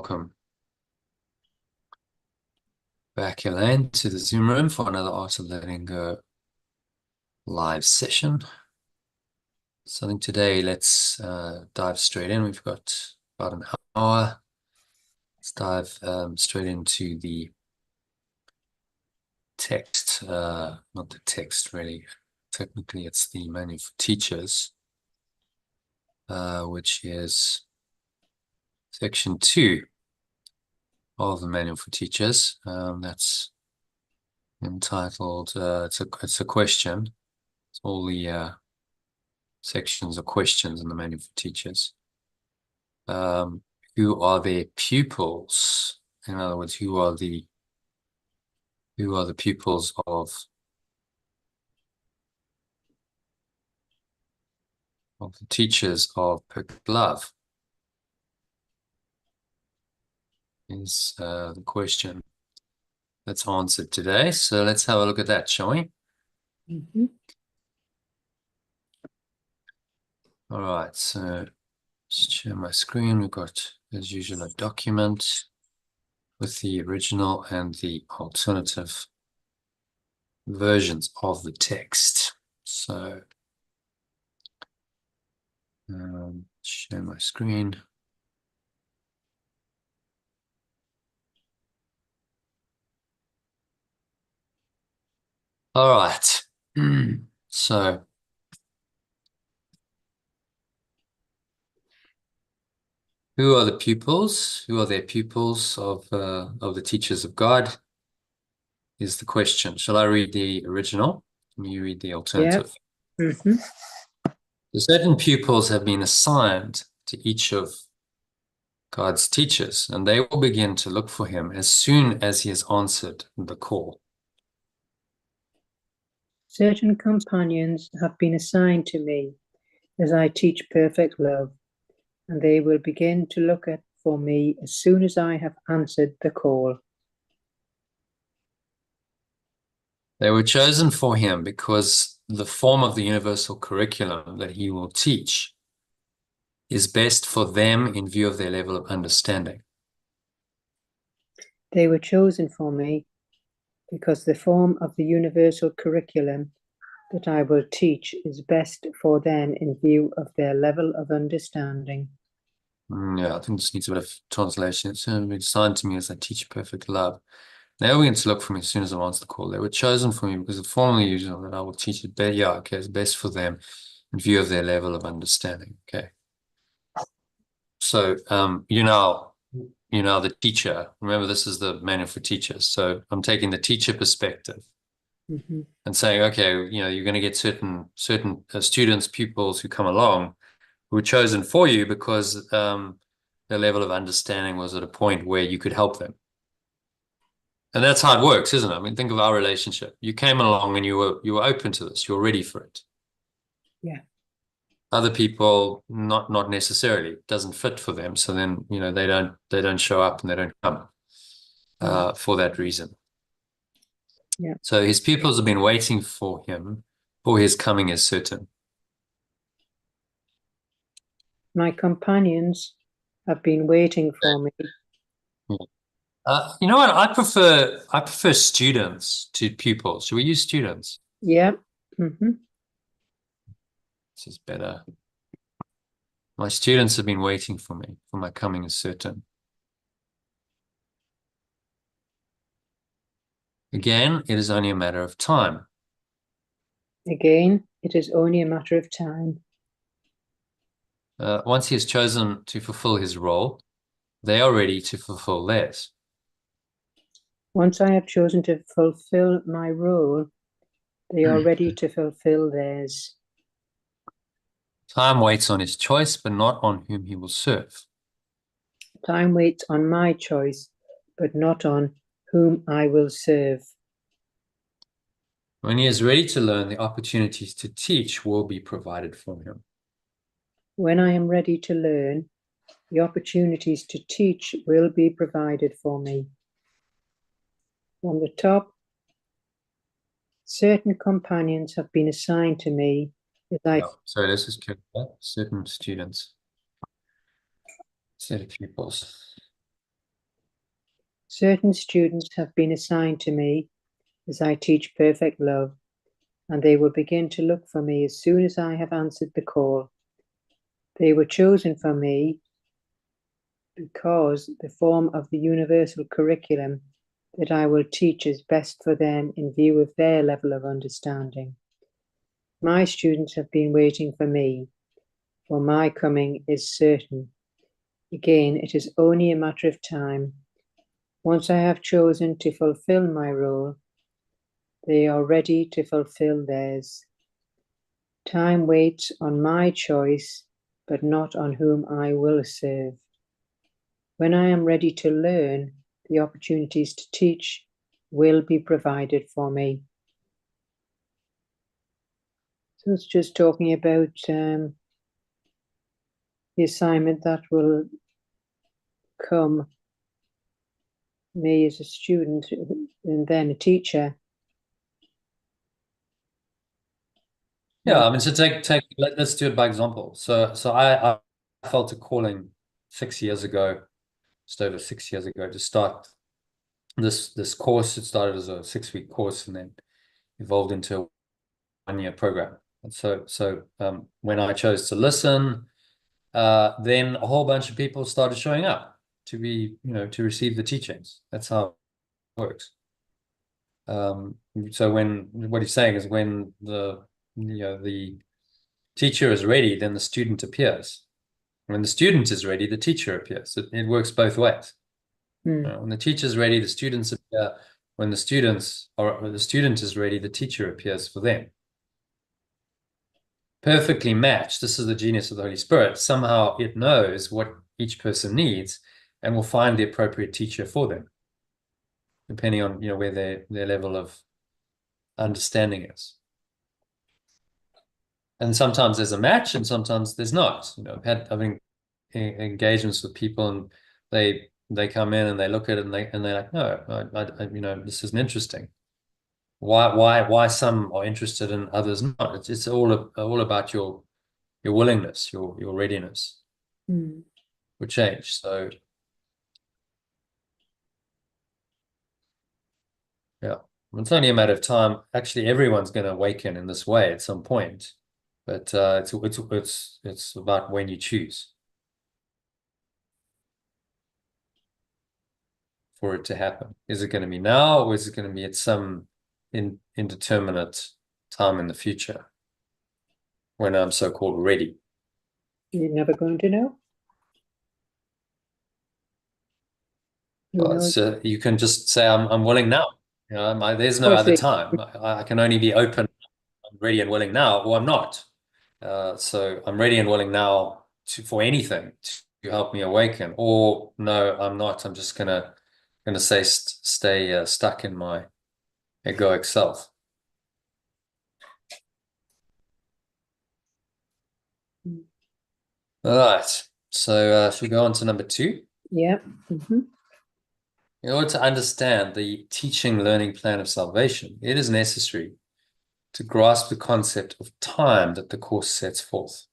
welcome back, Elaine, to the Zoom room for another Art of Letting Go live session. So I think today let's dive straight in. We've got about an hour. Let's dive straight into the text, not the text really. Technically, it's the manual for teachers, which is section 2 of the manual for teachers. That's entitled, it's a question. It's all the sections are questions in the manual for teachers. Who are their pupils? In other words, who are the pupils of the teachers of perfect love? Is the question that's answered today. So let's have a look at that, shall we? Mm-hmm. All right, so just share my screen. We've got, as usual, a document with the original and the alternative versions of the text. So share my screen. All right. So who are the pupils? Who are their pupils of the teachers of God? Is the question. Shall I read the original? Can you read the alternative? Yeah. Mm-hmm. So certain pupils have been assigned to each of God's teachers, and they will begin to look for him as soon as he has answered the call. Certain companions have been assigned to me as I teach perfect love, and they will begin to look for me as soon as I have answered the call. They were chosen for him because the form of the universal curriculum that he will teach is best for them in view of their level of understanding. They were chosen for me because the form of the universal curriculum that I will teach is best for them in view of their level of understanding. Yeah, I think this needs a bit of translation. It's been assigned to me as I teach perfect love. They will begin to look for me as soon as I answer the call. They were chosen for me because the form of the usual that I will teach it better. Yeah, okay, it's best for them in view of their level of understanding. Okay. So, the teacher, remember this is the manual for teachers. So I'm taking the teacher perspective and saying, okay, you're going to get certain students, pupils who come along who were chosen for you because their level of understanding was at a point where you could help them. And that's how it works, isn't it? I mean, think of our relationship. You came along and you were open to this. You're ready for it. Yeah. Other people, not necessarily. It doesn't fit for them. So then, they don't show up and they don't come for that reason. Yeah. So his pupils have been waiting for him, for his coming is certain. My companions have been waiting for me. You know what? I prefer students to pupils. Should we use students? Yeah. Mm-hmm. This is better. My students have been waiting for me, for my coming is certain. Again, it is only a matter of time. Again, it is only a matter of time. Once he has chosen to fulfill his role, they are ready to fulfill theirs. Once I have chosen to fulfill my role, they are ready to fulfill theirs. Time waits on his choice, but not on whom he will serve. Time waits on my choice, but not on whom I will serve. When he is ready to learn, the opportunities to teach will be provided for him. When I am ready to learn, the opportunities to teach will be provided for me. From the top, certain companions have been assigned to me. So this is certain students, set of pupils. Certain students have been assigned to me as I teach perfect love, and they will begin to look for me as soon as I have answered the call. They were chosen for me because the form of the universal curriculum that I will teach is best for them in view of their level of understanding. My students have been waiting for me, for my coming is certain. Again, it is only a matter of time. Once I have chosen to fulfill my role, they are ready to fulfill theirs. Time waits on my choice, but not on whom I will serve. When I am ready to learn, the opportunities to teach will be provided for me. So it's just talking about the assignment that will come, me as a student and then a teacher. Yeah, I mean, so let's do it by example. So I felt a calling 6 years ago, just over 6 years ago, to start this course. It started as a 6-week course and then evolved into a 1-year program. And so when I chose to listen, then a whole bunch of people started showing up to be, to receive the teachings. That's how it works. So what he's saying is when the teacher is ready, then the student appears. When the student is ready, the teacher appears. It works both ways. When the teacher is ready, the students appear. When the student is ready, the teacher appears for them. Perfectly matched. This is the genius of the Holy Spirit. Somehow it knows what each person needs and will find the appropriate teacher for them, depending on where their level of understanding is. And sometimes there's a match and sometimes there's not. I've been engagements with people and they come in and they look at it and they're like, no, this isn't interesting. Why some are interested and others not? It's all about your willingness, your readiness for change. So yeah, it's only a matter of time. Actually, everyone's going to awaken in this way at some point, but it's about when you choose for it to happen. Is it going to be now, or is it going to be at some indeterminate time in the future when I'm so-called ready? You're never going to know. Well, so you can just say I'm willing now. There's no other time. I can only be open, I'm ready and willing now, or I'm not. So I'm ready and willing now for anything to help me awaken, or no, I'm not. I'm just gonna stay stuck in my egoic self. All right. So should we go on to number 2? Yeah. In order to understand the teaching learning plan of salvation, it is necessary to grasp the concept of time that the course sets forth.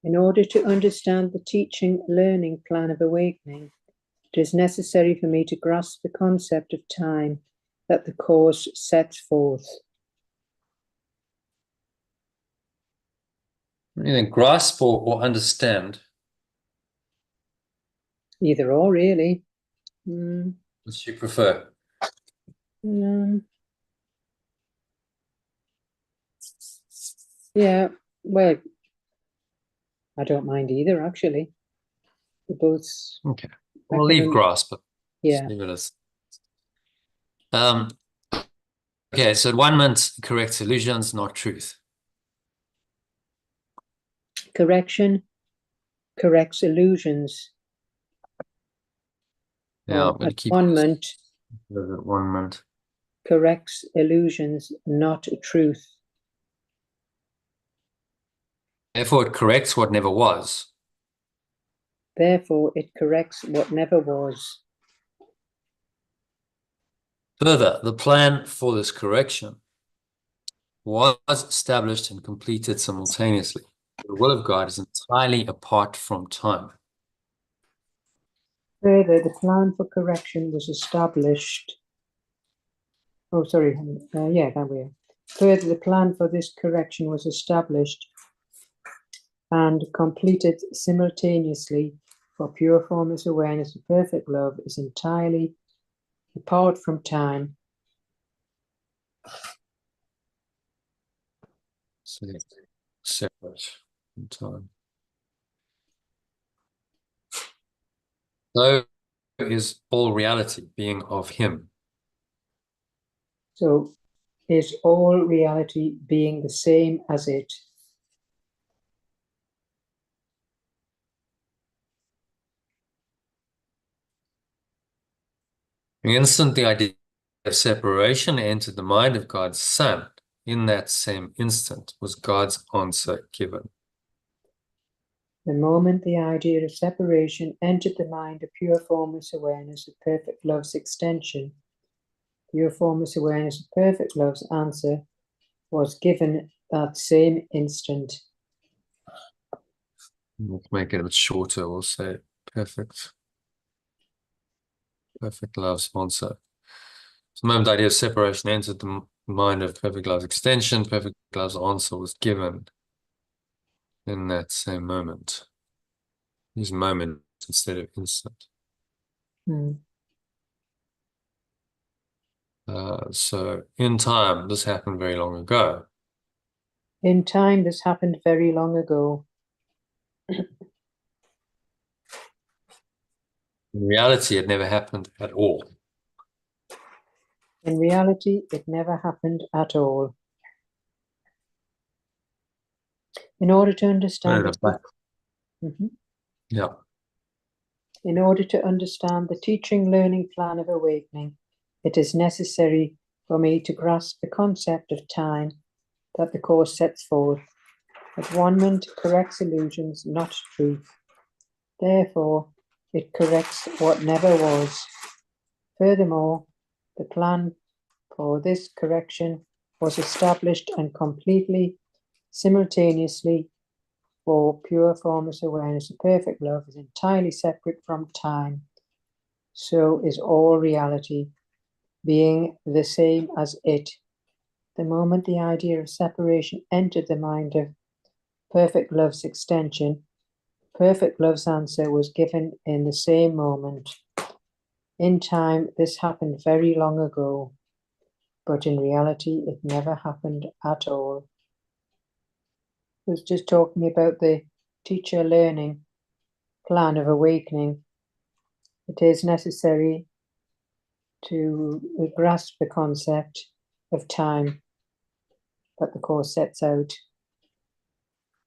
In order to understand the teaching learning plan of awakening, it is necessary for me to grasp the concept of time that the course sets forth. You think grasp or understand? Either or, really. What do you prefer? Yeah, well, I don't mind either, actually. They're both. Okay. We'll leave grasp. Yeah. Leave it as. Okay, so enlightenment corrects illusions, not truth. Correction corrects illusions. Yeah, Admonment corrects illusions, not truth. Therefore, it corrects what never was. Therefore, it corrects what never was. Further, the plan for this correction was established and completed simultaneously. The will of God is entirely apart from time. Further, the plan for correction was established. Oh, sorry. Yeah, that way. Further, the plan for this correction was established and completed simultaneously for pure formless awareness of perfect love is entirely apart from time. Separate from time. So is all reality being of him. So is all reality being the same as it? The instant the idea of separation entered the mind of God's Son, in that same instant was God's answer given. The moment the idea of separation entered the mind of pure formless awareness of perfect love's extension, pure formless awareness of perfect love's answer was given that same instant. Let's make it a bit shorter. We'll say perfect love's answer. So the moment the idea of separation entered the mind of perfect love's extension, perfect love's answer was given in that same moment. Use moment instead of instant. So in time, this happened very long ago. In time, this happened very long ago. In reality, it never happened at all. In reality, it never happened at all. In order to understand Yeah. In order to understand the teaching learning plan of awakening, it is necessary for me to grasp the concept of time that the Course sets forth. At-one-ment corrects illusions, not truth. Therefore, it corrects what never was. Furthermore, the plan for this correction was established and completely simultaneously for pure formless awareness of perfect love is entirely separate from time. So is all reality, being the same as it. The moment the idea of separation entered the mind of perfect love's extension, perfect love's answer was given in the same moment. In time, this happened very long ago, but in reality, it never happened at all. I was just talking about the teacher learning plan of awakening. It is necessary to grasp the concept of time that the Course sets out.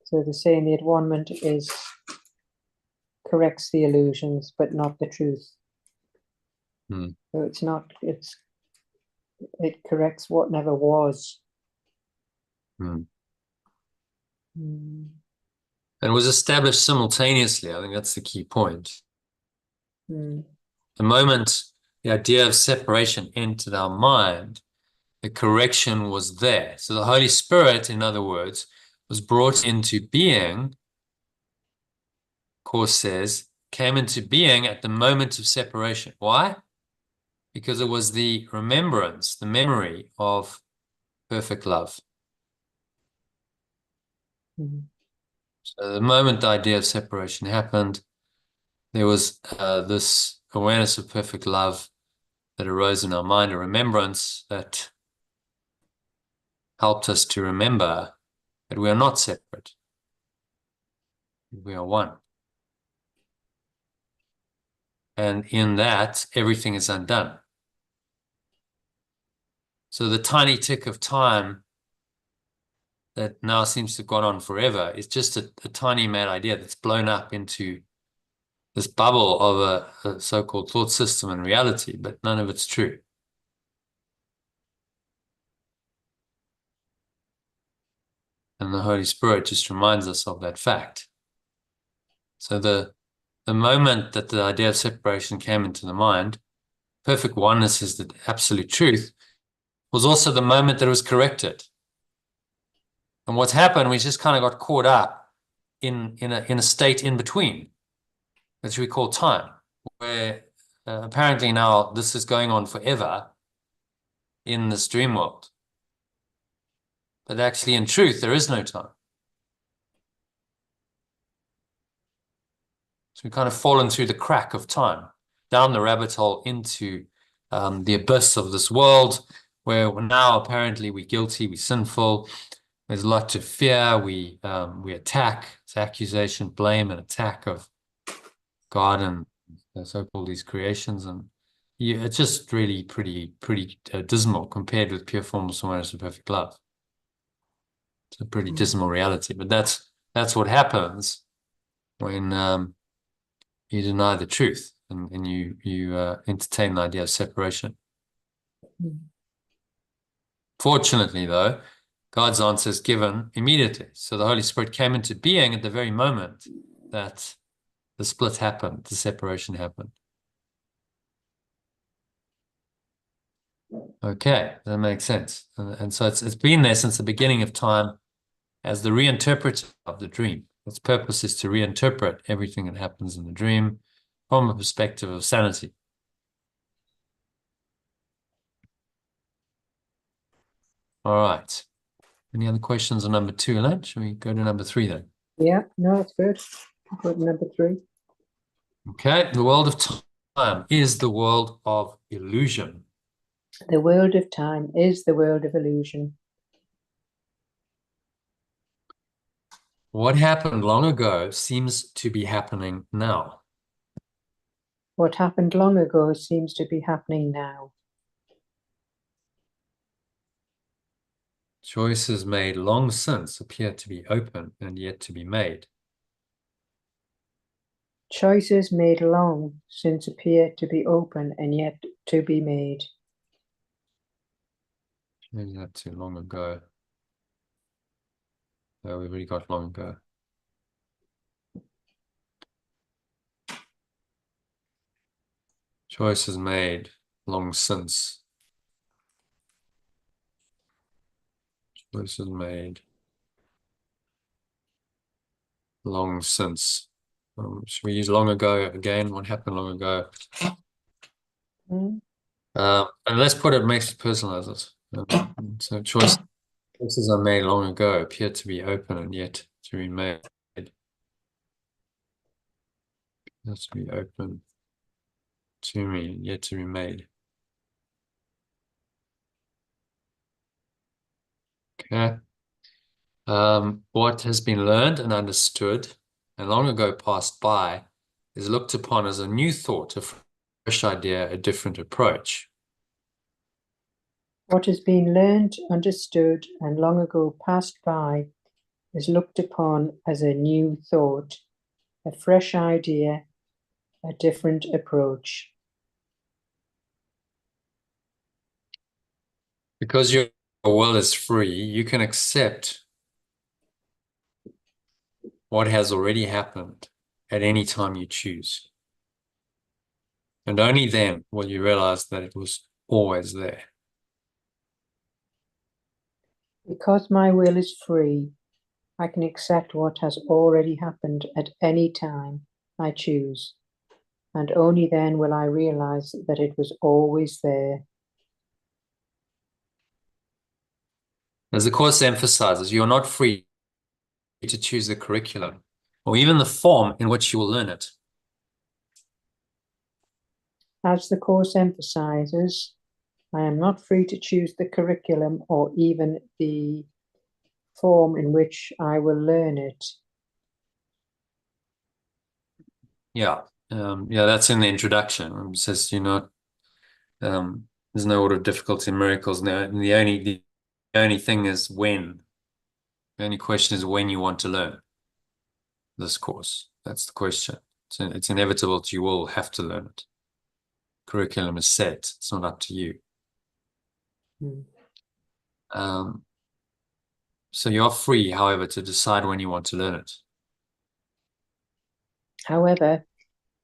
So the saying the at-one-ment is corrects the illusions, but not the truth. So it's not, it corrects what never was. And it was established simultaneously. I think that's the key point. The moment the idea of separation entered our mind, the correction was there. So the Holy Spirit, in other words, was brought into being, Course says, came into being at the moment of separation. Why? Because it was the remembrance, the memory of perfect love. So the moment the idea of separation happened, there was this awareness of perfect love that arose in our mind, a remembrance that helped us to remember that we are not separate. We are one. And in that, everything is undone. So the tiny tick of time that now seems to have gone on forever is just a tiny mad idea that's blown up into this bubble of a so-called thought system and reality, but none of it's true. And the Holy Spirit just reminds us of that fact. So the moment that the idea of separation came into the mind, perfect oneness is the absolute truth, was also the moment that it was corrected. And what's happened, we just kind of got caught up in a state in between, which we call time, where apparently now this is going on forever in this dream world. But actually, in truth, there is no time. So we've kind of fallen through the crack of time, down the rabbit hole into the abyss of this world, where now apparently we're guilty, we're sinful. There's a lot to fear. We attack. It's accusation, blame, and attack of God and so-called these creations, and yeah, it's just really pretty dismal compared with pure formless awareness of perfect love. It's a pretty dismal reality, but that's what happens when you deny the truth and you entertain the idea of separation. Fortunately, though, God's answer is given immediately. So the Holy Spirit came into being at the very moment that the split happened, the separation happened. Okay, that makes sense. And so it's been there since the beginning of time as the reinterpreter of the dream. Its purpose is to reinterpret everything that happens in the dream from a perspective of sanity. All right. Any other questions on number 2, Elaine? Shall we go to number 3 then? Yeah, no, that's good. Go to number 3. Okay, the world of time is the world of illusion. The world of time is the world of illusion. What happened long ago seems to be happening now. What happened long ago seems to be happening now. Choices made long since appear to be open and yet to be made. Choices made long since appear to be open and yet to be made. Maybe not too long ago. No, we've already got long ago. Choices made long since. Choices made long since. Should we use long ago again? What happened long ago? And let's put it, makes it personalize it. So choices are made long ago appear to be open and yet to be made. Has to be open to me and yet to be made. Okay. What has been learned and understood and long ago passed by is looked upon as a new thought, a fresh idea, a different approach. What has been learned, understood, and long ago passed by is looked upon as a new thought, a fresh idea, a different approach. Because your will is free, you can accept what has already happened at any time you choose. And only then will you realize that it was always there. Because my will is free, I can accept what has already happened at any time I choose, and only then will I realize that it was always there. As the Course emphasizes, you're not free to choose the curriculum or even the form in which you will learn it. As the Course emphasizes, I am not free to choose the curriculum or even the form in which I will learn it. Yeah, that's in the introduction. It says there's no order of difficulty in miracles. No, the only thing is when. The only question is when you want to learn this course. That's the question. It's inevitable that you will have to learn it. Curriculum is set. It's not up to you. So you're free, however, to decide when you want to learn it. However,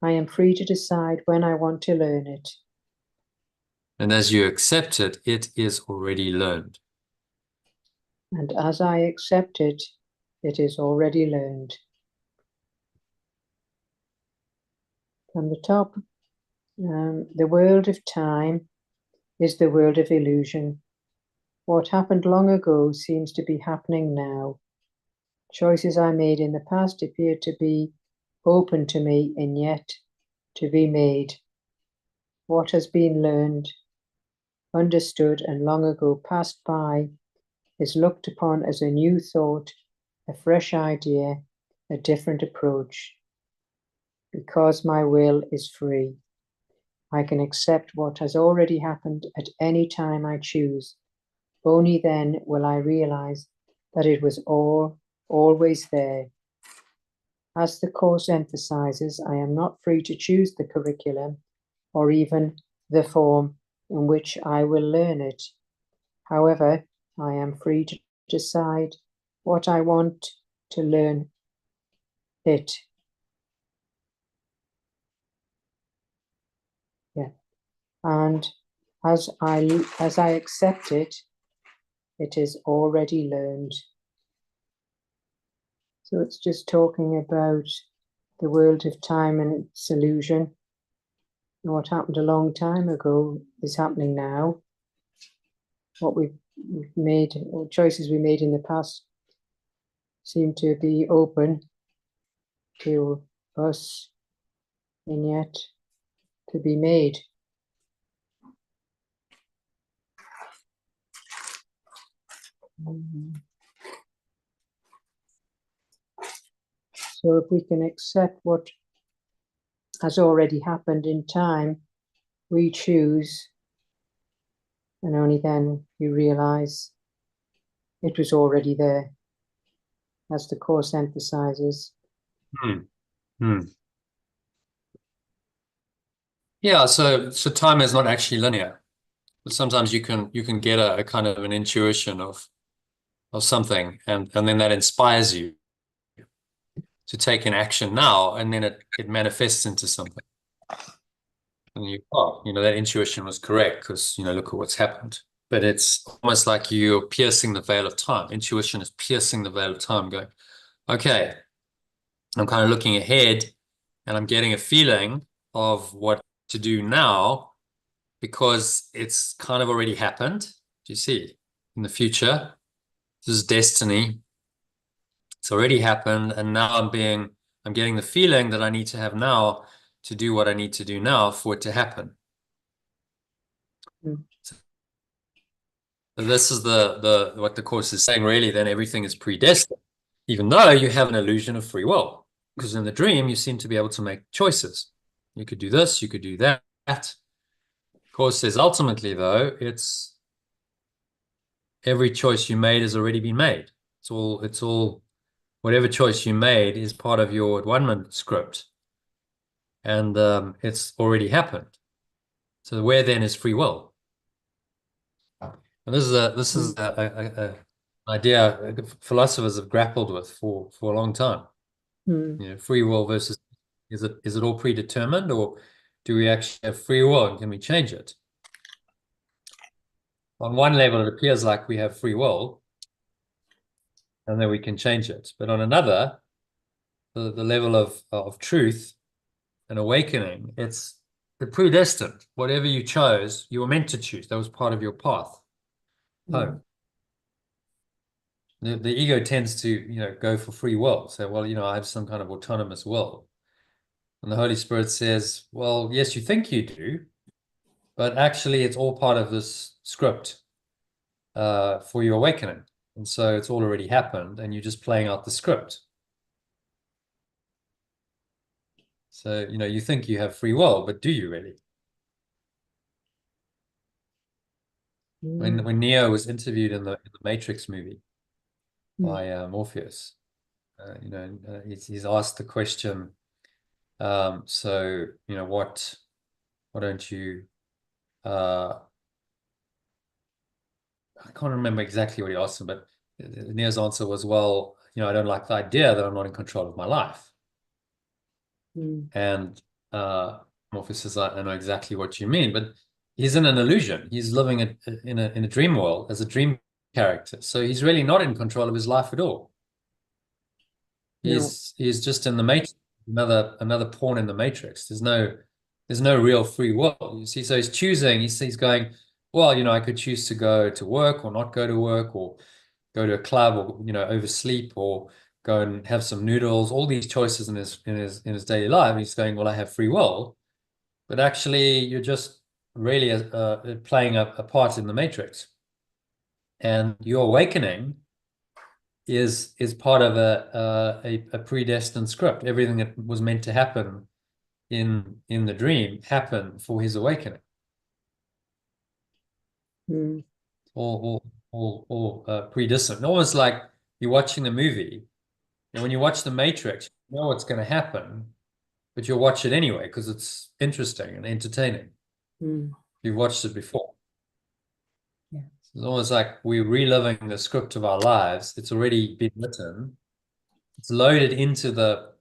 I am free to decide when I want to learn it. And as you accept it, it is already learned. And as I accept it, it is already learned. From the top, The world of time is the world of illusion. What happened long ago seems to be happening now. Choices I made in the past appear to be open to me and yet to be made. What has been learned, understood, and long ago passed by is looked upon as a new thought, a fresh idea, a different approach. Because my will is free, I can accept what has already happened at any time I choose. Only then will I realize that it was always there. As the course emphasizes, I am not free to choose the curriculum or even the form in which I will learn it. However, I am free to decide what I want to learn it. Yeah. And as I accept it, it is already learned. So it's just talking about the world of time and its illusion. And what happened a long time ago is happening now. What we've made, or choices we made in the past, seem to be open to us and yet to be made. So if we can accept what has already happened in time, we choose, and only then you realize it was already there, as the Course emphasizes. Yeah, so time is not actually linear. But sometimes you can get a kind of an intuition of something, and then that inspires you to take an action now, and then it manifests into something. And that intuition was correct because, look at what's happened. But it's almost like you're piercing the veil of time. Intuition is piercing the veil of time, going, okay, I'm kind of looking ahead and I'm getting a feeling of what to do now because it's kind of already happened. Do you see? In the future, this is destiny. It's already happened, and now I'm getting the feeling that I need to have now to do what I need to do now for it to happen. So this is what the Course is saying, really. Then everything is predestined, even though you have an illusion of free will, because in the dream you seem to be able to make choices. You could do this, you could do that. Course says ultimately, though, it's every choice you made has already been made. It's all whatever choice you made is part of your one-man script, and it's already happened. So where then is free will? And this is a idea philosophers have grappled with for a long time. Free will versus is it all predetermined, or do we actually have free will and can we change it? On one level, it appears like we have free will and then we can change it. But on another, the level of truth and awakening, it's predestined. Whatever you chose, you were meant to choose. That was part of your path home. The ego tends to, go for free will. Say, well, I have some kind of autonomous will. And the Holy Spirit says, well, yes, you think you do, but actually it's all part of this script for your awakening. And so it's all already happened and you're just playing out the script. So, you think you have free will, but do you really? When Neo was interviewed in the Matrix movie by Morpheus, he's asked the question, so, why don't you, I can't remember exactly what he asked him, but Neo's answer was, well, I don't like the idea that I'm not in control of my life. And Morpheus says, I know exactly what you mean, but he's in an illusion. He's living in a dream world as a dream character. So he's really not in control of his life at all. He's just in the matrix, another pawn in the matrix. There's no There's no real free will, you see. So he's choosing, he's going, well, I could choose to go to work or not go to work, or go to a club, or, oversleep, or go and have some noodles, all these choices in his daily life. And he's going, well, I have free will, but actually you're just really playing a part in the matrix. And your awakening is part of a predestined script. Everything that was meant to happen in the dream happened for his awakening. Mm. All predestined. Almost like you're watching the movie, and when you watch The Matrix, you know what's going to happen, but you'll watch it anyway because it's interesting and entertaining. Mm. You've watched it before. Yeah. It's almost like we're reliving the script of our lives. It's already been written. It's loaded into the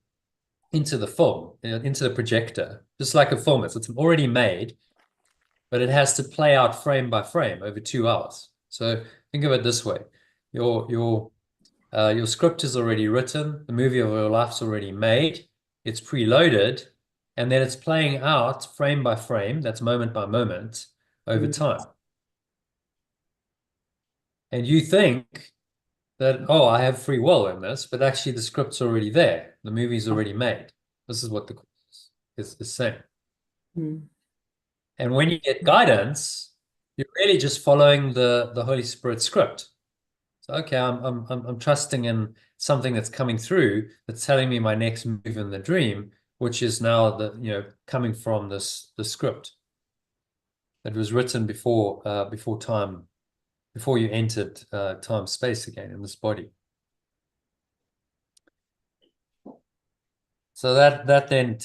film, into the projector, just like a film is. It's already made, but it has to play out frame by frame over 2 hours. So think of it this way: your script is already written, the movie of your life's already made, it's preloaded, and then it's playing out frame by frame, that's moment by moment, over time. And you think that, oh, I have free will in this, but actually the script's already there. The movie's already made. This is what the course is saying. Mm. And when you get guidance, you're really just following the Holy Spirit script. So, okay, I'm trusting in something that's coming through that's telling me my next move in the dream, which is now coming from the script that was written before time, before you entered time space again in this body. So that then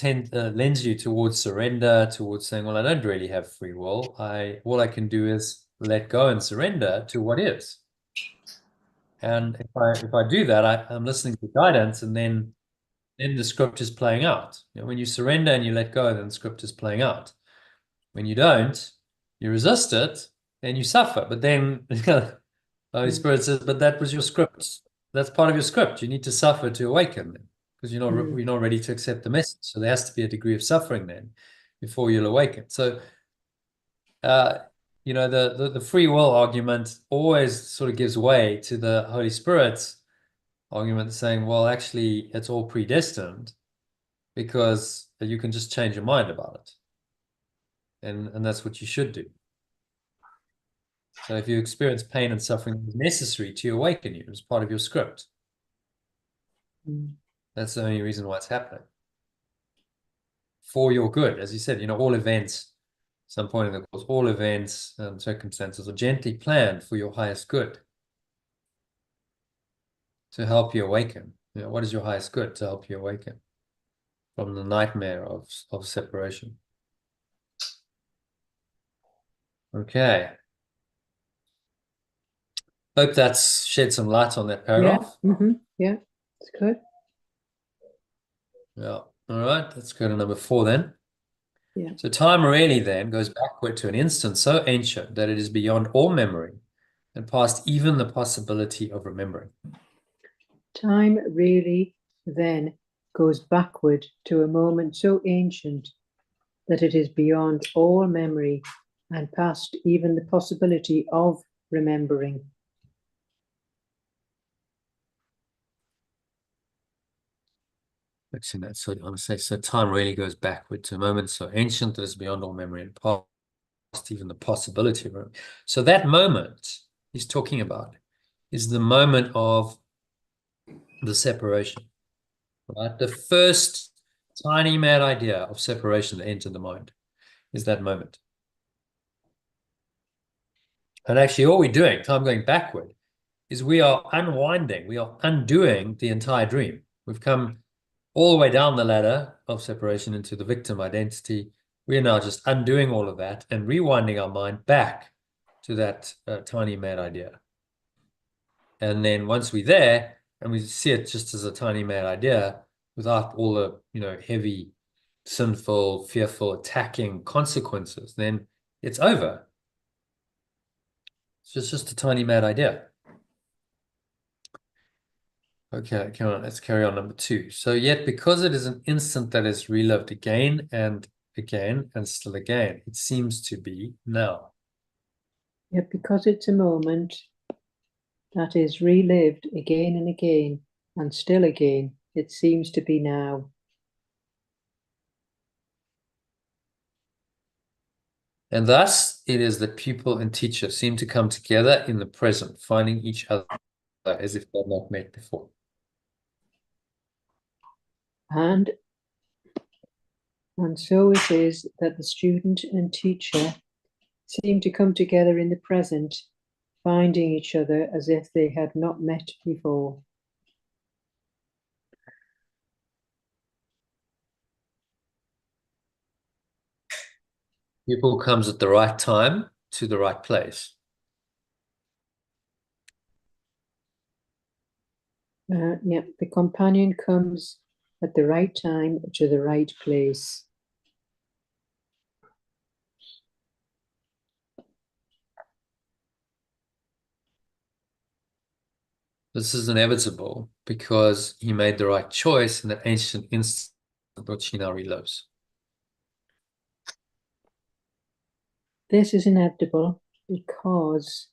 lends you towards surrender, towards saying, well, I don't really have free will. All I can do is let go and surrender to what is. And if I do that, I'm listening to guidance, and then the script is playing out. When you surrender and you let go, then the script is playing out. When you don't, you resist it, and you suffer. But then the Holy Spirit says, but that was your script. That's part of your script. You need to suffer to awaken, because you're not ready to accept the message. So there has to be a degree of suffering then before you'll awaken. So the free will argument always sort of gives way to the Holy Spirit's argument, saying, well, actually, it's all predestined, because you can just change your mind about it. And that's what you should do. So if you experience pain and suffering, it's necessary to awaken you. It's part of your script. That's the only reason why it's happening. For your good. As you said, all events, some point in the course, all events and circumstances are gently planned for your highest good, to help you awaken. What is your highest good? To help you awaken from the nightmare of separation. Okay. Hope that's shed some light on that paragraph. Yeah. Yeah, it's good. Yeah. All right. Let's go to number 4 then. Yeah. So time really then goes backward to an instant so ancient that it is beyond all memory and past even the possibility of remembering. Time really then goes backward to a moment so ancient that it is beyond all memory and past even the possibility of remembering. Let's see that. So I'm going to say, so time really goes backward to a moment so ancient that it's beyond all memory and past even the possibility of remembering. So that moment he's talking about is the moment of the separation, right? The first tiny mad idea of separation that entered the mind is that moment. And actually, all we're doing, time going backward, is we are unwinding, we are undoing the entire dream. We've come all the way down the ladder of separation into the victim identity. We are now just undoing all of that and rewinding our mind back to that tiny mad idea. And then once we're there and we see it just as a tiny mad idea without all the heavy, sinful, fearful, attacking consequences, then it's over. It's just a tiny mad idea. Okay, come on, let's carry on. Number 2. So yet, because it is an instant that is relived again and again, and still again. It seems to be now. Yeah, because it's a moment that is relived again and again, and still again, it seems to be now. And thus it is that pupil and teacher seem to come together in the present, finding each other as if they had not met before. And so it is that the student and teacher seem to come together in the present, finding each other as if they had not met before. Pupil comes at the right time to the right place. Yeah, the companion comes at the right time to the right place. This is inevitable because he made the right choice in that ancient instant which he now relives. This is inevitable because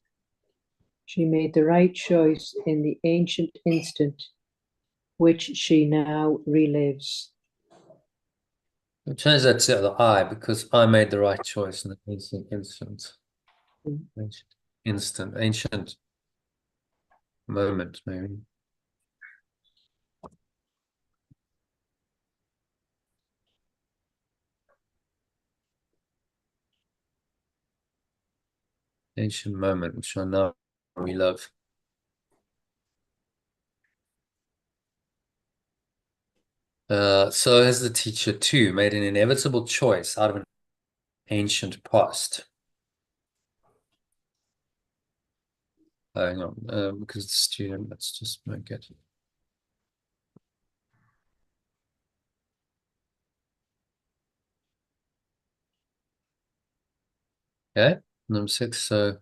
she made the right choice in the ancient instant which she now relives. I'll change that to the I because I made the right choice in the ancient instant. Ancient moment, maybe. Ancient moment, which I now relive. So has the teacher too made an inevitable choice out of an ancient past. Hang on, because the student, let's just make it. Okay, number 6. So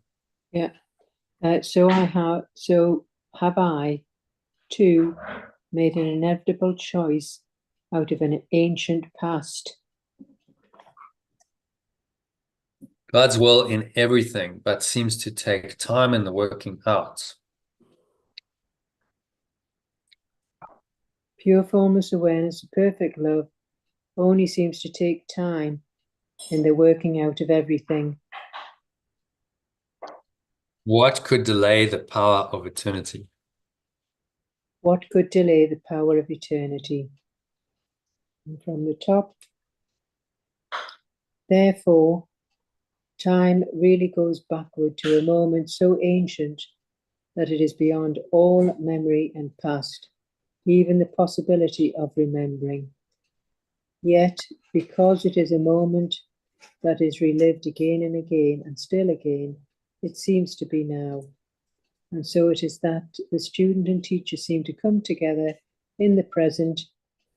yeah, so have I too made an inevitable choice out of an ancient past. God's will in everything, but seems to take time in the working out. Pure formless awareness, perfect love, only seems to take time in the working out of everything. What could delay the power of eternity? What could delay the power of eternity? And from the top, therefore, time really goes backward to a moment so ancient that it is beyond all memory and past, even the possibility of remembering. Yet, because it is a moment that is relived again and again and still again, it seems to be now. And so it is that the student and teacher seem to come together in the present,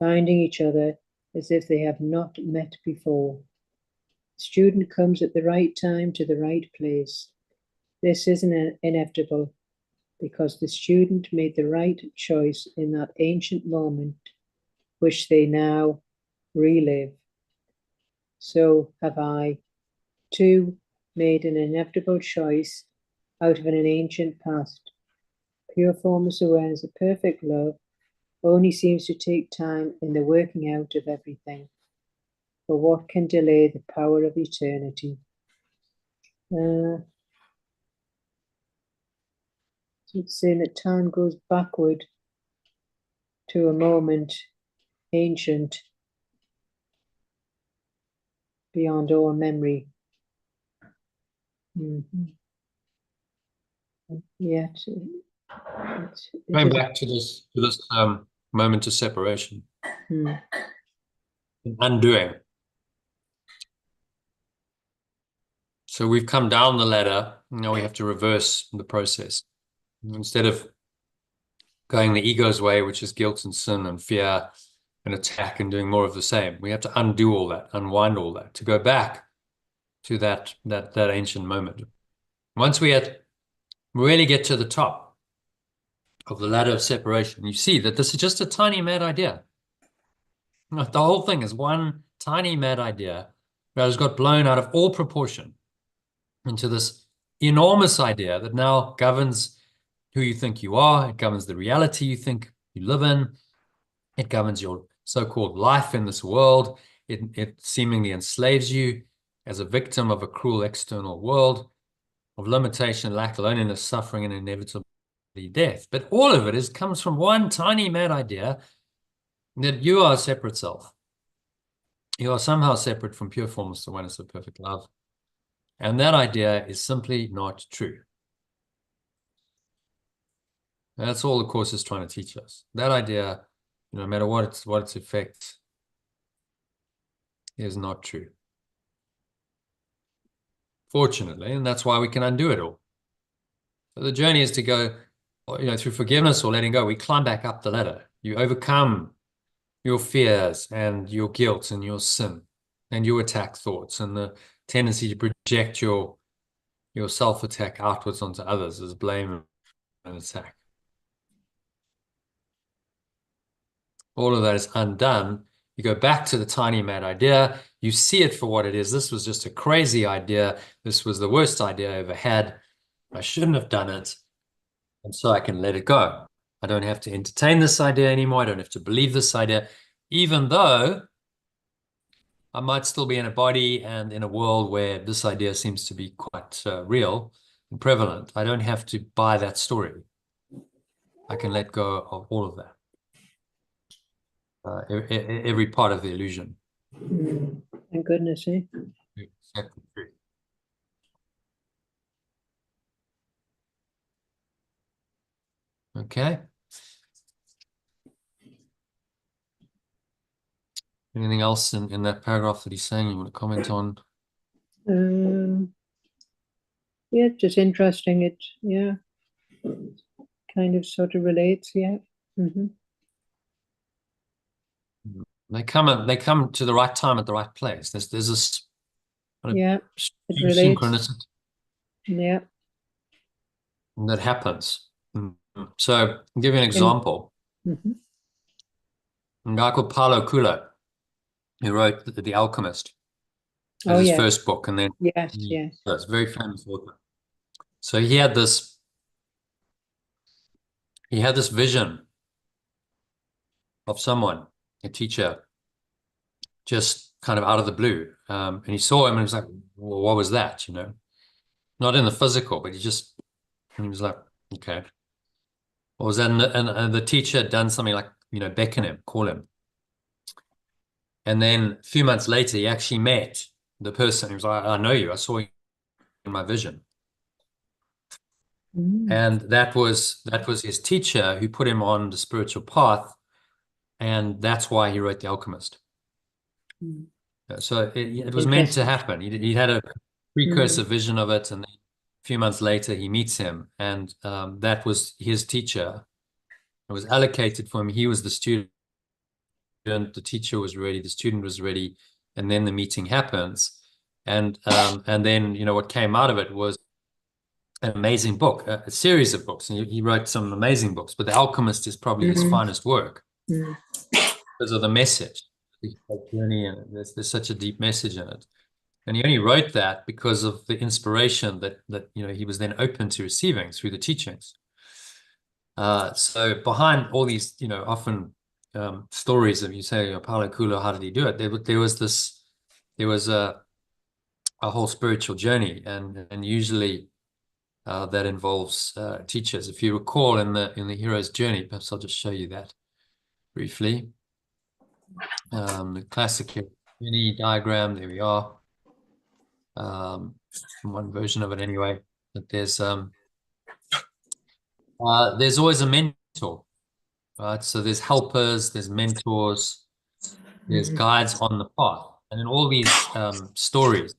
finding each other as if they have not met before. The student comes at the right time to the right place. This is inevitable because the student made the right choice in that ancient moment, which they now relive. So have I, too, made an inevitable choice out of an ancient past. Pure formless awareness of perfect love only seems to take time in the working out of everything. For what can delay the power of eternity? So it's saying that time goes backward to a moment ancient beyond all memory. Yet Going back to this moment of separation, undoing. So we've come down the ladder. Now we have to reverse the process. Instead of going the ego's way, which is guilt and sin and fear and attack and doing more of the same, we have to undo all that, unwind all that, to go back to that ancient moment. Once we really get to the top of the ladder of separation, you see that this is just a tiny mad idea. The whole thing is one tiny mad idea that has got blown out of all proportion into this enormous idea that now governs who you think you are. It governs the reality you think you live in. It governs your so-called life in this world. It seemingly enslaves you as a victim of a cruel external world of limitation, lack, loneliness, suffering, and inevitably death. But all of it comes from one tiny mad idea that you are a separate self. You are somehow separate from pure formless, the oneness of perfect love. And that idea is simply not true. And that's all the Course is trying to teach us. That idea, no matter what its effect, is not true. Fortunately, and that's why we can undo it all. So the journey is to go, through forgiveness or letting go. We climb back up the ladder. You overcome your fears and your guilt and your sin and your attack thoughts and the tendency to project your self-attack outwards onto others as blame and attack. All of that is undone. You go back to the tiny mad idea. You see it for what it is. This was just a crazy idea. This was the worst idea I ever had. I shouldn't have done it. And so I can let it go. I don't have to entertain this idea anymore. I don't have to believe this idea, even though I might still be in a body and in a world where this idea seems to be quite real and prevalent. I don't have to buy that story. I can let go of all of that. Every part of the illusion. Thank goodness, eh? Exactly true. Okay. Anything else in that paragraph that he's saying you want to comment on? Yeah, just interesting. It, yeah, kind of sort of relates. Yeah. They come to the right time at the right place. There's this kind Yeah, it of relates. synchronicity Yeah. that happens. So I'll give you an example. A guy called Paulo Coelho, who wrote The Alchemist as his first book, and then yes, it's a very famous author. So he had this vision of someone, a teacher, just kind of out of the blue. And he saw him and he was like, well, what was that? Not in the physical, but he was like, okay. What was that? And the teacher had done something like, beckon him, call him. And then a few months later, he actually met the person. He was like, I know you. I saw you in my vision. And that was his teacher who put him on the spiritual path. And that's why he wrote The Alchemist. So it was meant to happen. He had a precursor vision of it, and then a few months later he meets him, and that was his teacher. It was allocated for him. He was the student. The teacher was ready. The student was ready, and then the meeting happens, and then what came out of it was an amazing book, a series of books, and he wrote some amazing books. But The Alchemist is probably his finest work because of the message. Journey, and there's such a deep message in it, and he only wrote that because of the inspiration that he was then open to receiving through the teachings. So behind all these often stories of, you say, Paulo Coelho, how did he do it? There was a whole spiritual journey, and usually that involves teachers. If you recall in the hero's journey, perhaps I'll just show you that briefly. The classic journey diagram, there we are. One version of it anyway. But there's always a mentor, right? So there's helpers, there's mentors, there's guides on the path, and in all these stories,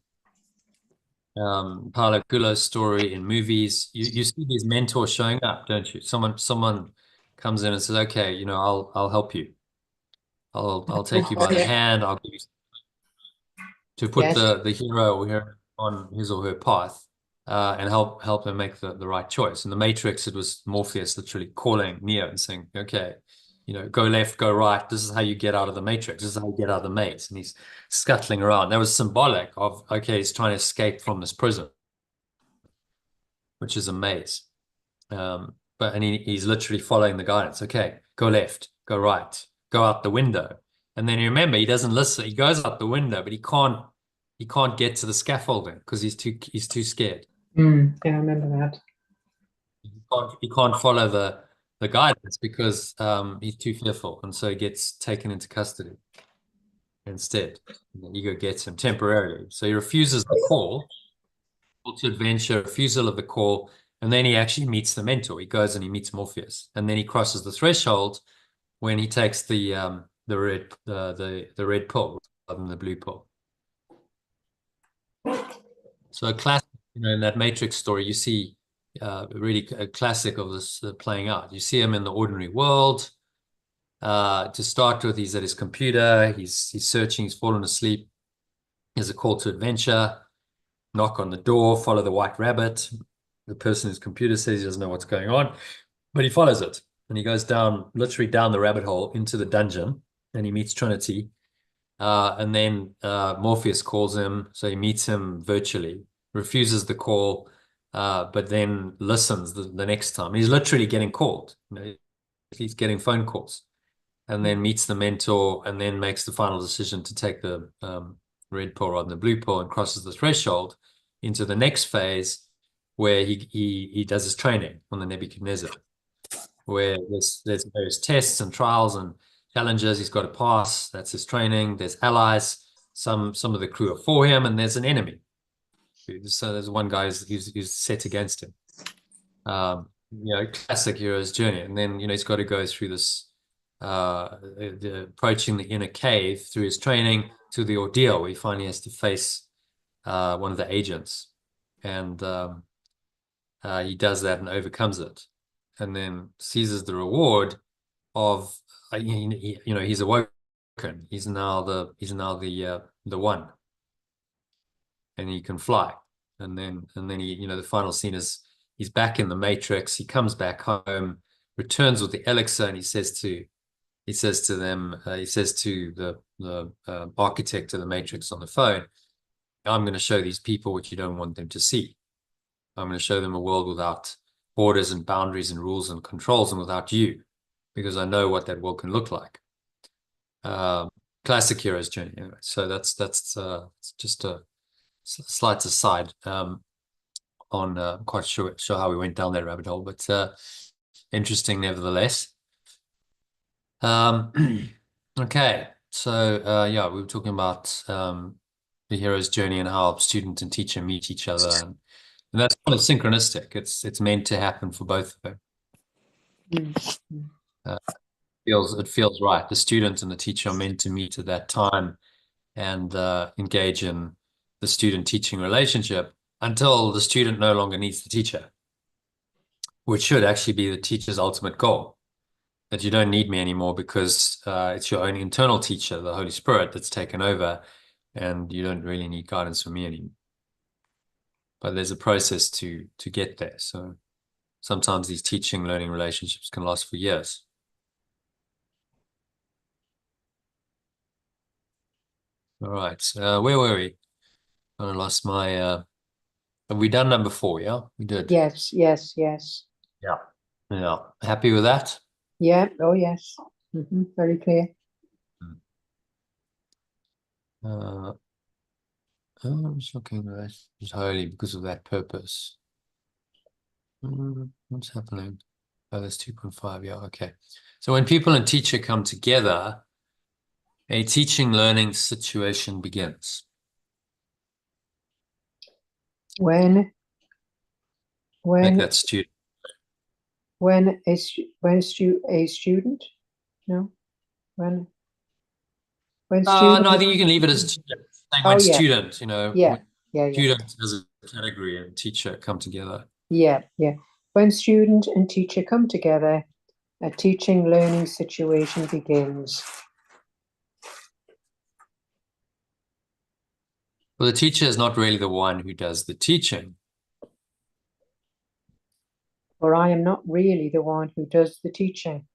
Paulo Coelho's story in movies, you see these mentors showing up, don't you? Someone comes in and says, "Okay, I'll help you. I'll take you by the hand. I'll give you to put the hero or her on his or her path, and help him make the right choice." In the Matrix, it was Morpheus literally calling Neo and saying, "Okay, go left, go right. This is how you get out of the matrix. This is how you get out of the maze. And he's scuttling around. That was symbolic of, okay, he's trying to escape from this prison, which is a maze. And he's literally following the guidance. Okay, go left, go right, go out the window. And then you remember, he doesn't listen. He goes out the window, but he can't get to the scaffolding because he's too scared. Yeah, I remember that. He can't follow the guidance because he's too fearful, and so he gets taken into custody instead. And the ego gets him temporarily. So he refuses the call to adventure, refusal of the call, and then he actually meets the mentor. He goes and he meets Morpheus, and then he crosses the threshold when he takes the red pill rather than the blue pill. So a classic, in that Matrix story, you see really a classic of this playing out. You see him in the ordinary world. To start with, he's at his computer. He's searching. He's fallen asleep. There's a call to adventure. Knock on the door. Follow the white rabbit. The person whose computer says he doesn't know what's going on, but he follows it, and he goes down, literally down the rabbit hole into the dungeon, and he meets Trinity. And then Morpheus calls him, so he meets him virtually, refuses the call, but then listens the next time. He's literally getting called. He's getting phone calls, and then meets the mentor, and then makes the final decision to take the red pill rather than the blue pill, and crosses the threshold into the next phase, where he does his training on the Nebuchadnezzar, where there's various tests and trials and challenges he's got to pass. That's his training. There's allies. Some of the crew are for him, and there's an enemy. So there's one guy who's set against him. Classic hero's journey. And then he's got to go through this approaching the inner cave through his training to the ordeal where he finally has to face one of the agents, and he does that and overcomes it, and then seizes the reward of he's awoken. He's now the one, and he can fly. And then he, the final scene is he's back in the matrix. He comes back home, returns with the elixir, and he says to the architect of the matrix on the phone, I'm going to show these people what you don't want them to see. I'm going to show them a world without borders and boundaries and rules and controls, and without you, because I know what that world can look like. Classic hero's journey. Anyway, so that's just a slight aside on quite sure how we went down that rabbit hole, but interesting nevertheless. Okay, so yeah, we were talking about the hero's journey and how student and teacher meet each other, and that's kind of synchronistic. It's meant to happen for both of them. It feels right. The student and the teacher are meant to meet at that time and engage in the student-teaching relationship until the student no longer needs the teacher, which should actually be the teacher's ultimate goal. That you don't need me anymore because it's your own internal teacher, the Holy Spirit, that's taken over, and you don't really need guidance from me anymore. But there's a process to get there. So sometimes these teaching learning relationships can last for years. All right. Where were we? I lost my have we done number 4? Yeah, we did. Yes. Yeah. Happy with that? Yeah. Oh yes. Very clear. I'm just looking at it wholly because of that purpose. What's happening? Oh, that's 2.5. Yeah, okay. So when people and teacher come together, a teaching learning situation begins. When Make that student. When a student? No. When student? No, I think you can leave it as when student, Yeah. Student as a category and teacher come together. Yeah. When student and teacher come together, a teaching learning situation begins. Well, the teacher is not really the one who does the teaching. For I am not really the one who does the teaching.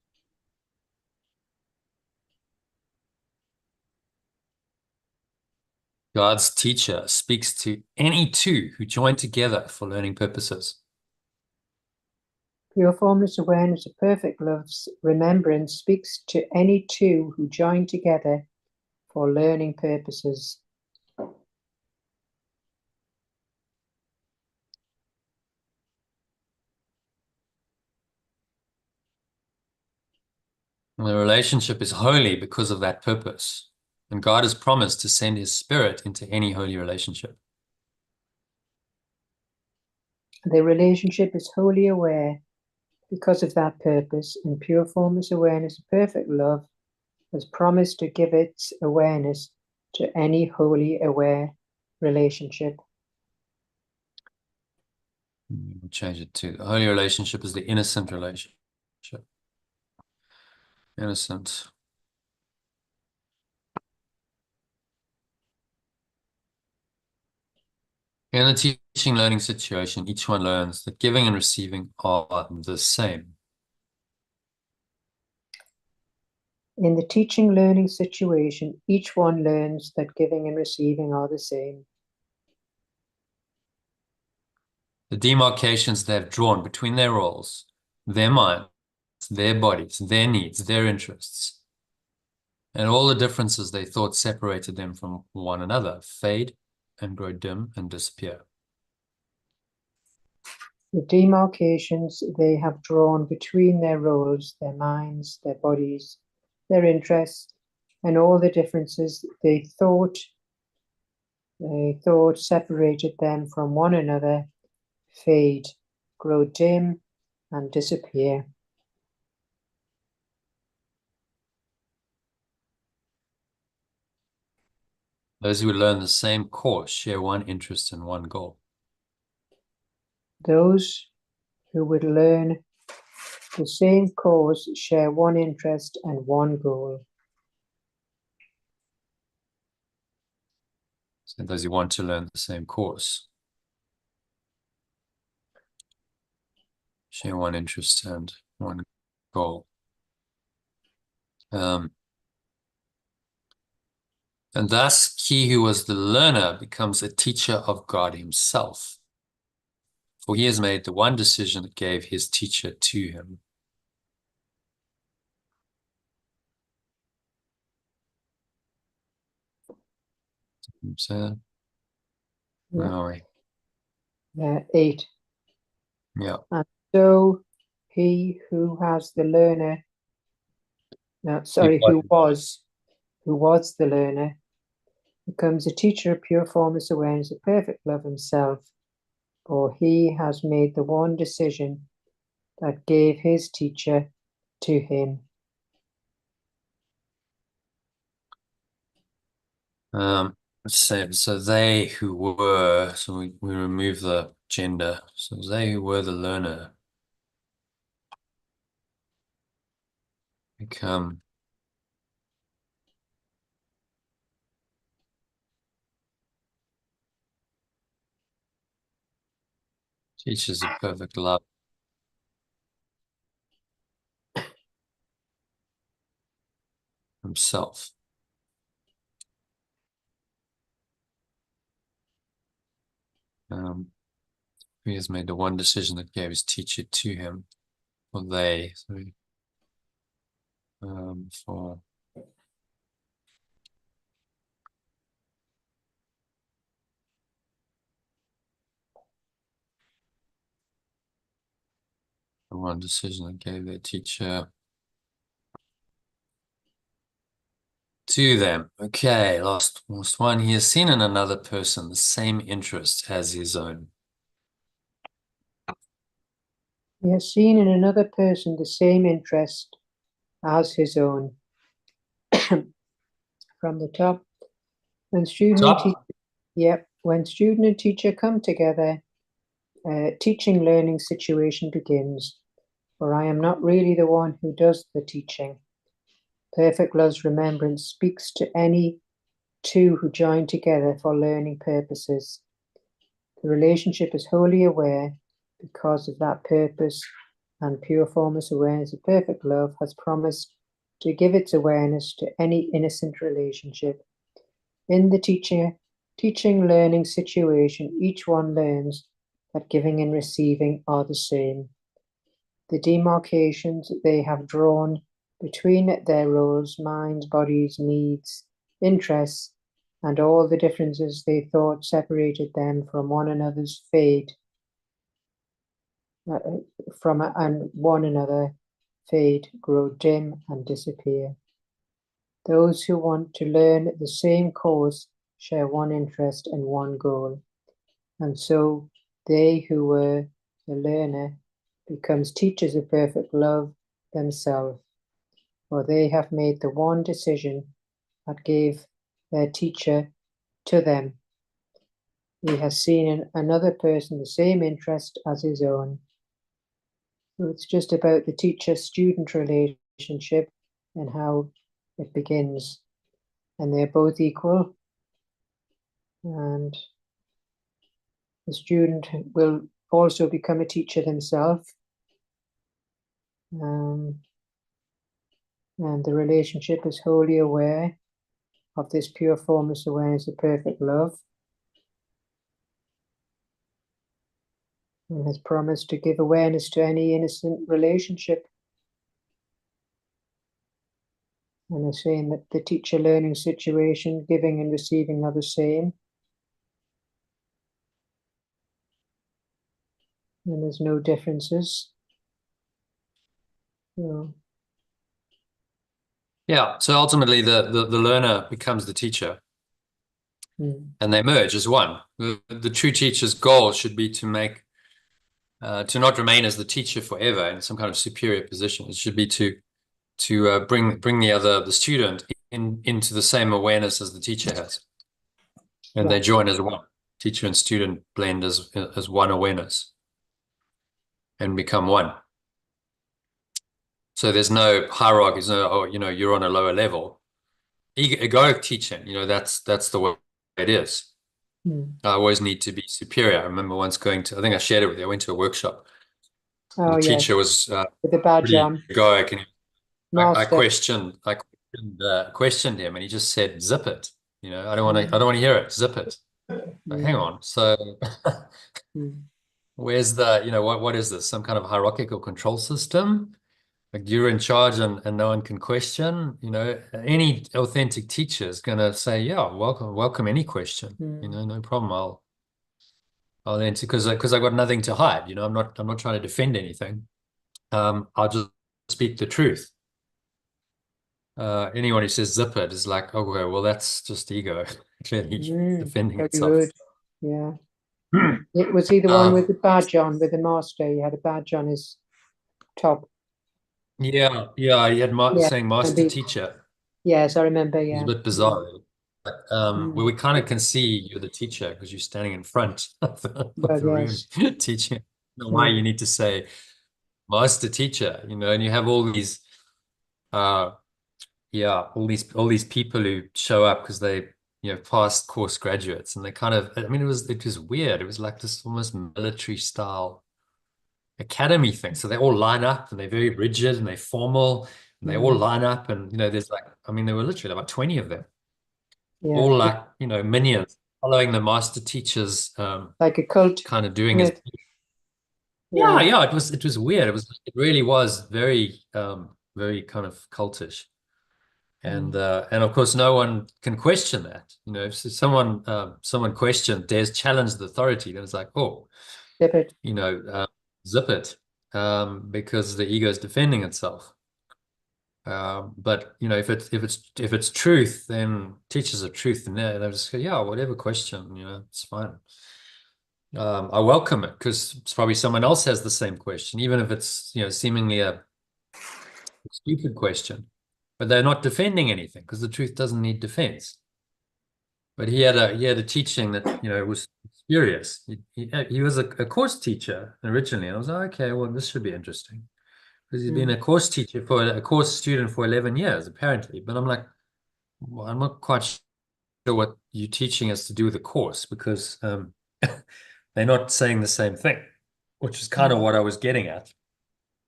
God's teacher speaks to any two who join together for learning purposes. Pure formless awareness of perfect love's remembrance speaks to any two who join together for learning purposes. And the relationship is holy because of that purpose. And God has promised to send his spirit into any holy relationship. The relationship is wholly aware because of that purpose, and pure formless awareness of perfect love has promised to give its awareness to any wholly aware relationship. We'll change it to the holy relationship is the innocent relationship. Innocent. In the teaching learning situation, each one learns that giving and receiving are the same. In the teaching learning situation, each one learns that giving and receiving are the same. The demarcations they have drawn between their roles, their minds, their bodies, their needs, their interests, and all the differences they thought separated them from one another fade and grow dim and disappear. The demarcations they have drawn between their roles, their minds, their bodies, their interests, and all the differences they thought separated them from one another fade, grow dim, and disappear. Those who learn the same course share one interest and one goal. Those who would learn the same course share one interest and one goal. So those who want to learn the same course share one interest and one goal. And thus, he who was the learner becomes a teacher of God himself. For he has made the one decision that gave his teacher to him. So, where are we? 8. Yeah. And so he who has the learner, who was the learner, becomes a teacher of pure formless awareness of perfect love himself, for he has made the one decision that gave his teacher to him. Let's say, so they who were, so we remove the gender. So they who were the learner become teachers of perfect love. Himself. He has made the one decision that gave his teacher to him, or they, sorry, for the one decision that gave their teacher to them. Okay, last one. He has seen in another person the same interest as his own. He has seen in another person the same interest as his own. From the top, when student and teacher come together, teaching learning situation begins. For I am not really the one who does the teaching. Perfect love's remembrance speaks to any two who join together for learning purposes. The relationship is wholly aware because of that purpose, and pure formless awareness of perfect love has promised to give its awareness to any innocent relationship. In the teaching teaching learning situation, each one learns that giving and receiving are the same. The demarcations they have drawn between their roles, minds, bodies, needs, interests, and all the differences they thought separated them from one another's fade, and one another fade, grow dim and disappear. Those who want to learn the same course share one interest and one goal, and so they who were the learner becomes teachers of perfect love themselves, for they have made the one decision that gave their teacher to them. He has seen in another person the same interest as his own. So it's just about the teacher-student relationship and how it begins. And they're both equal. And the student will also become a teacher themselves. And the relationship is wholly aware of this pure formless awareness of perfect love, and has promised to give awareness to any innocent relationship. And they're saying that the teacher learning situation, giving and receiving are the same. And there's no differences. So, Yeah, so ultimately the learner becomes the teacher, and they merge as one. The true teacher's goal should be to make to not remain as the teacher forever in some kind of superior position. It should be to bring the student into the same awareness as the teacher has, and they join as one. Teacher and student blend as one awareness and become one. So there's no hierarchy. There's no, oh, you're on a lower level. Egoic teaching, that's the way it is. I always need to be superior. I remember once going to, I think I shared it with you. I went to a workshop. The teacher was with the badge on. Egoic, and I questioned him, and he just said, "Zip it." I don't want to hear it. Zip it. Like, hang on. So where's the, what is this? Some kind of hierarchical control system? Like you're in charge and no one can question. Any authentic teacher is going to say, yeah, welcome any question. No problem. I'll answer because I got nothing to hide. I'm not trying to defend anything. I'll just speak the truth. Anyone who says zip it is like, okay, well, that's just ego clearly defending itself. Yeah. Was he the one with the badge on, with the master? He had a badge on his top. Yeah, he had saying master teacher. Yes, I remember. Yeah, it's a bit bizarre. Well, we kind of can see you're the teacher because you're standing in front of the room teaching. I don't know why you need to say master teacher, and you have all these all these people who show up because they past course graduates, and they kind of, I mean, it was weird. It was like this almost military style academy thing. So they all line up and they're very rigid and they're formal and they all line up, and there's like, I mean, there were literally about 20 of them, all like minions following the master teachers, like a cult kind of doing his it was weird. It really was very very kind of cultish. And of course, no one can question that. If someone questioned, dares challenge the authority, then it's like, oh, zip it, zip it, because the ego is defending itself. But if it's truth, then teachers of truth, and they'll just go, yeah, whatever question, it's fine. I welcome it because it's probably someone else has the same question, even if it's seemingly a stupid question. But they're not defending anything because the truth doesn't need defense. But he had a teaching that was spurious. He was a course teacher originally, and I was like, okay, well, this should be interesting because he's been a course teacher for a course student for 11 years apparently. But I'm like, well, I'm not quite sure what you're teaching us to do with the course, because they're not saying the same thing, which is kind of what I was getting at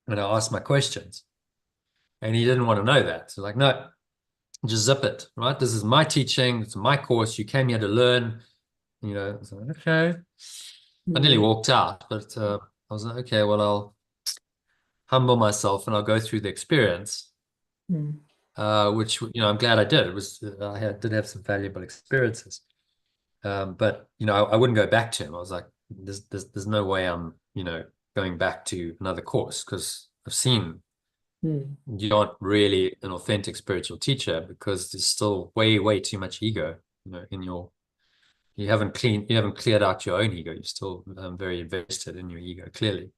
when I asked my questions. And he didn't want to know that. So like, no, just zip it, right? This is my teaching. It's my course. You came here to learn. you know, I was like, okay. I nearly walked out, but I was like, okay, well, I'll humble myself and I'll go through the experience, which, you know, I'm glad I did. It was, did have some valuable experiences. But, you know, I wouldn't go back to him. I was like, there's no way I'm, you know, going back to another course, because I've seen you aren't really an authentic spiritual teacher, because there's still way too much ego, you know, in your, you haven't cleared out your own ego. You're still very invested in your ego, clearly.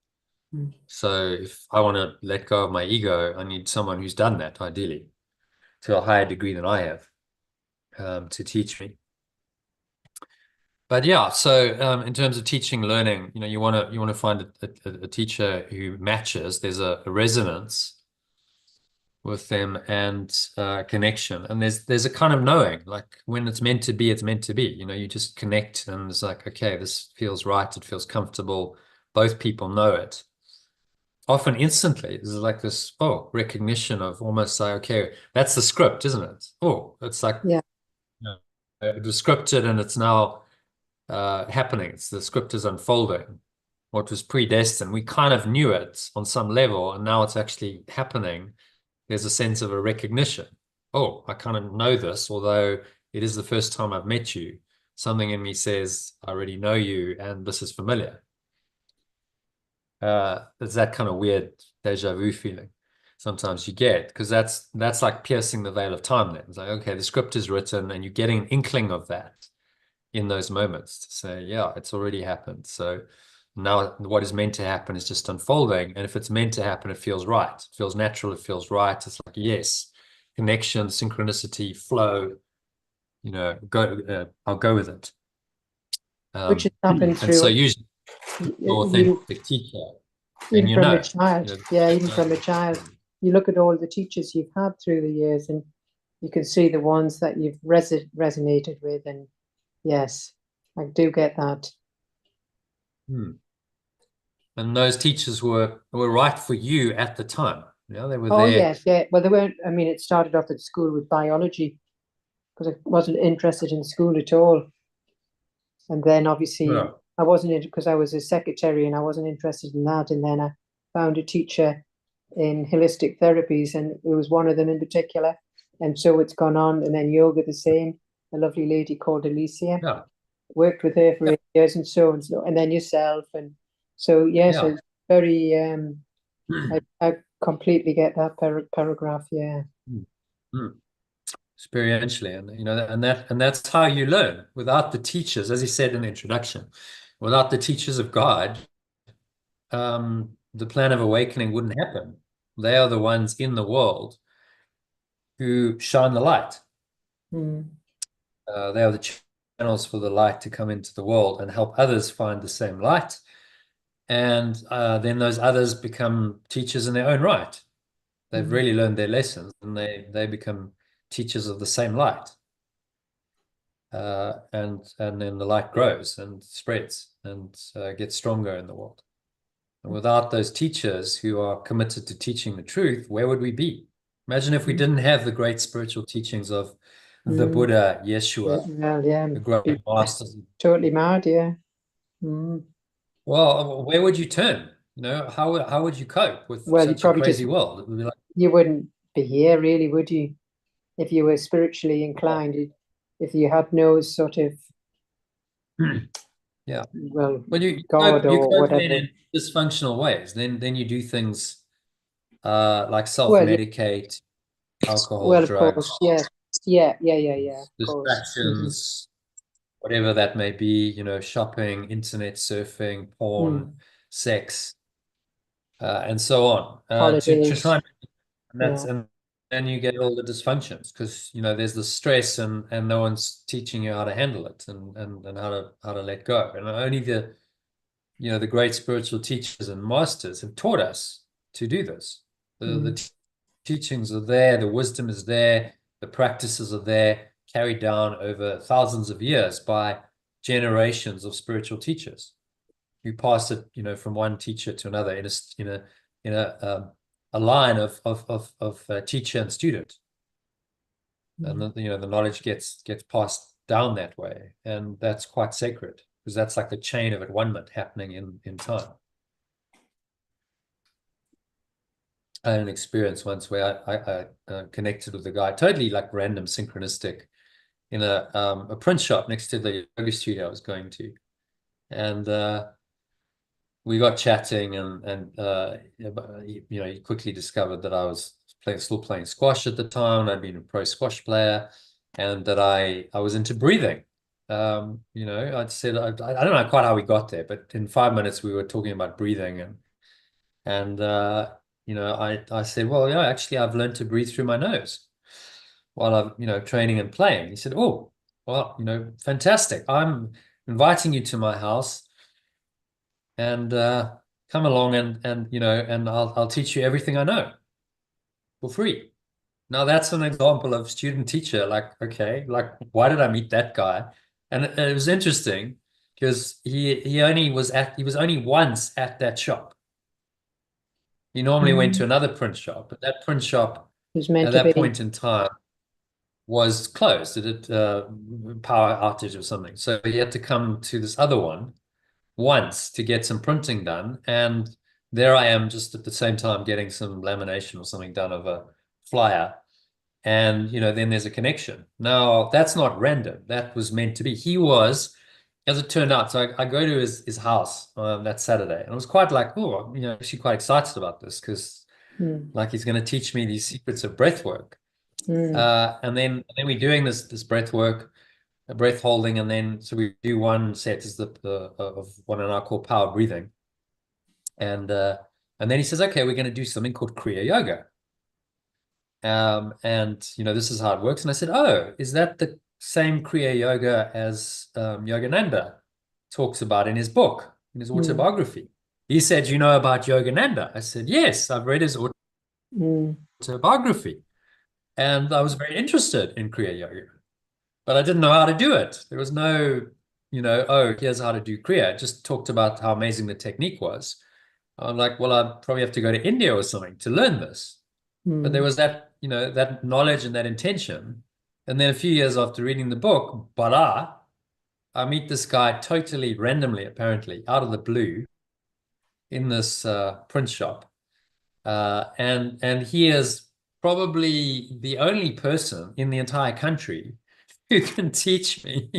So if I want to let go of my ego, I need someone who's done that, ideally, to a higher degree than I have, to teach me. But yeah, so in terms of teaching, learning, you know, you want to find a teacher who matches. There's a resonance with them, and connection, and there's a kind of knowing, like when it's meant to be, it's meant to be. You know, you just connect, and it's like, okay, this feels right. It feels comfortable. Both people know it. Often instantly, there's like this recognition of, almost like, okay, that's the script, isn't it? Oh, it's like, Yeah. you know, it was scripted and it's now happening. It's the script is unfolding. What was predestined, we kind of knew it on some level, and now it's actually happening. There's a sense of a recognition. Oh, I kind of know this, although it is the first time I've met you. Something in me says, I already know you, and this is familiar. It's that kind of weird deja vu feeling sometimes you get, because that's like piercing the veil of time. Then it's like, okay, the script is written, and you're getting an inkling of that in those moments to say, yeah, it's already happened. So now what is meant to happen is just unfolding. And if it's meant to happen, it feels right. It feels natural. It feels right. It's like, yes, connection, synchronicity, flow, you know, I'll go with it. Which has happened And so through usually your you, authentic teacher, then even you from a know, child. Yeah, even from a child. You look at all the teachers you've had through the years, and you can see the ones that you've resonated with. And yes, I do get that. And those teachers were right for you at the time. You know, they were Oh there. yes, yeah. Well, they weren't. I mean, it started off at school with biology, because I wasn't interested in school at all. And then obviously Yeah. I wasn't in, because I was a secretary and I wasn't interested in that. And then I found a teacher in holistic therapies, and it was one of them in particular. And so it's gone on. And then yoga, the same. A lovely lady called Alicia. Yeah. Worked with her for Yeah. 8 years, and so and so. And then yourself. And so, yes, Yeah. it's very, I completely get that paragraph. Yeah. Mm. Experientially, and you know, and that's how you learn. Without the teachers, as he said in the introduction, without the teachers of God, the plan of awakening wouldn't happen. They are the ones in the world who shine the light. They are the channels for the light to come into the world and help others find the same light. And then those others become teachers in their own right. They've really learned their lessons, and they become teachers of the same light. And then the light grows and spreads and gets stronger in the world. And without those teachers who are committed to teaching the truth, where would we be? Imagine if we didn't have the great spiritual teachings of the Buddha, Yeshua, Well, yeah, the great masters. totally mad. Yeah. Well, where would you turn? You know, how would you cope with Well, you such a probably just, crazy world? It would be like, you wouldn't be here, really, would you? If you were spiritually inclined, if you had no sort of, yeah. well, But God you or cope then whatever. in dysfunctional ways. Then you do things like Well, yeah, self-medicate, alcohol, well, of course, drugs, yes, yeah, of course. distractions, whatever that may be, you know, shopping, internet surfing, porn, sex, and so on, to try Holidays, yeah. and then you get all the dysfunctions, because you know there's the stress, and no one's teaching you how to handle it, and how to let go. And only the, you know, the great spiritual teachers and masters have taught us to do this. The teachings are there, the wisdom is there, the practices are there, carried down over thousands of years by generations of spiritual teachers who passed it, you know, from one teacher to another in a line of teacher and student. And you know, the knowledge gets passed down that way, and that's quite sacred because that's like the chain of at-one-ment happening in time. I had an experience once where I connected with a guy, totally like random, synchronistic, in a print shop next to the yoga studio I was going to, and we got chatting, and you know, he quickly discovered that I was still playing squash at the time. I'd been a pro squash player, and that I was into breathing. You know, I'd said I don't know quite how we got there, but in 5 minutes we were talking about breathing, and you know, I said, well, yeah, actually, I've learned to breathe through my nose while I'm, you know, training and playing. He said, oh, well, you know, fantastic. I'm inviting you to my house, and come along, and you know, and I'll teach you everything I know for free. Now that's an example of student teacher. Like, okay, like why did I meet that guy? And it was interesting because he was only once at that shop. He normally went to another print shop, but that print shop Was meant at to that be. point in time was closed. It had power outage or something. So he had to come to this other one once to get some printing done. And there I am just at the same time getting some lamination or something done of a flyer. And, you know, then there's a connection. Now, that's not random. That was meant to be. He was, as it turned out, so I go to his house that Saturday. And I was quite like, oh, you know, actually quite excited about this because like he's going to teach me these secrets of breath work. And then we're doing this breath work, breath holding, and then so we do one set is the of what I now call power breathing, and then he says, okay, we're going to do something called Kriya Yoga, and you know, this is how it works. And I said, oh, is that the same Kriya Yoga as Yogananda talks about in his book, in his autobiography? He said, you know about Yogananda? I said, yes, I've read his autobiography, and I was very interested in Kriya Yoga, but I didn't know how to do it. There was no, you know, oh, here's how to do Kriya. It just talked about how amazing the technique was. I'm like, well, I'd probably have to go to India or something to learn this. But there was that, you know, that knowledge and that intention. And then a few years after reading the book, I meet this guy totally randomly, apparently, out of the blue in this print shop. And he is probably the only person in the entire country who can teach me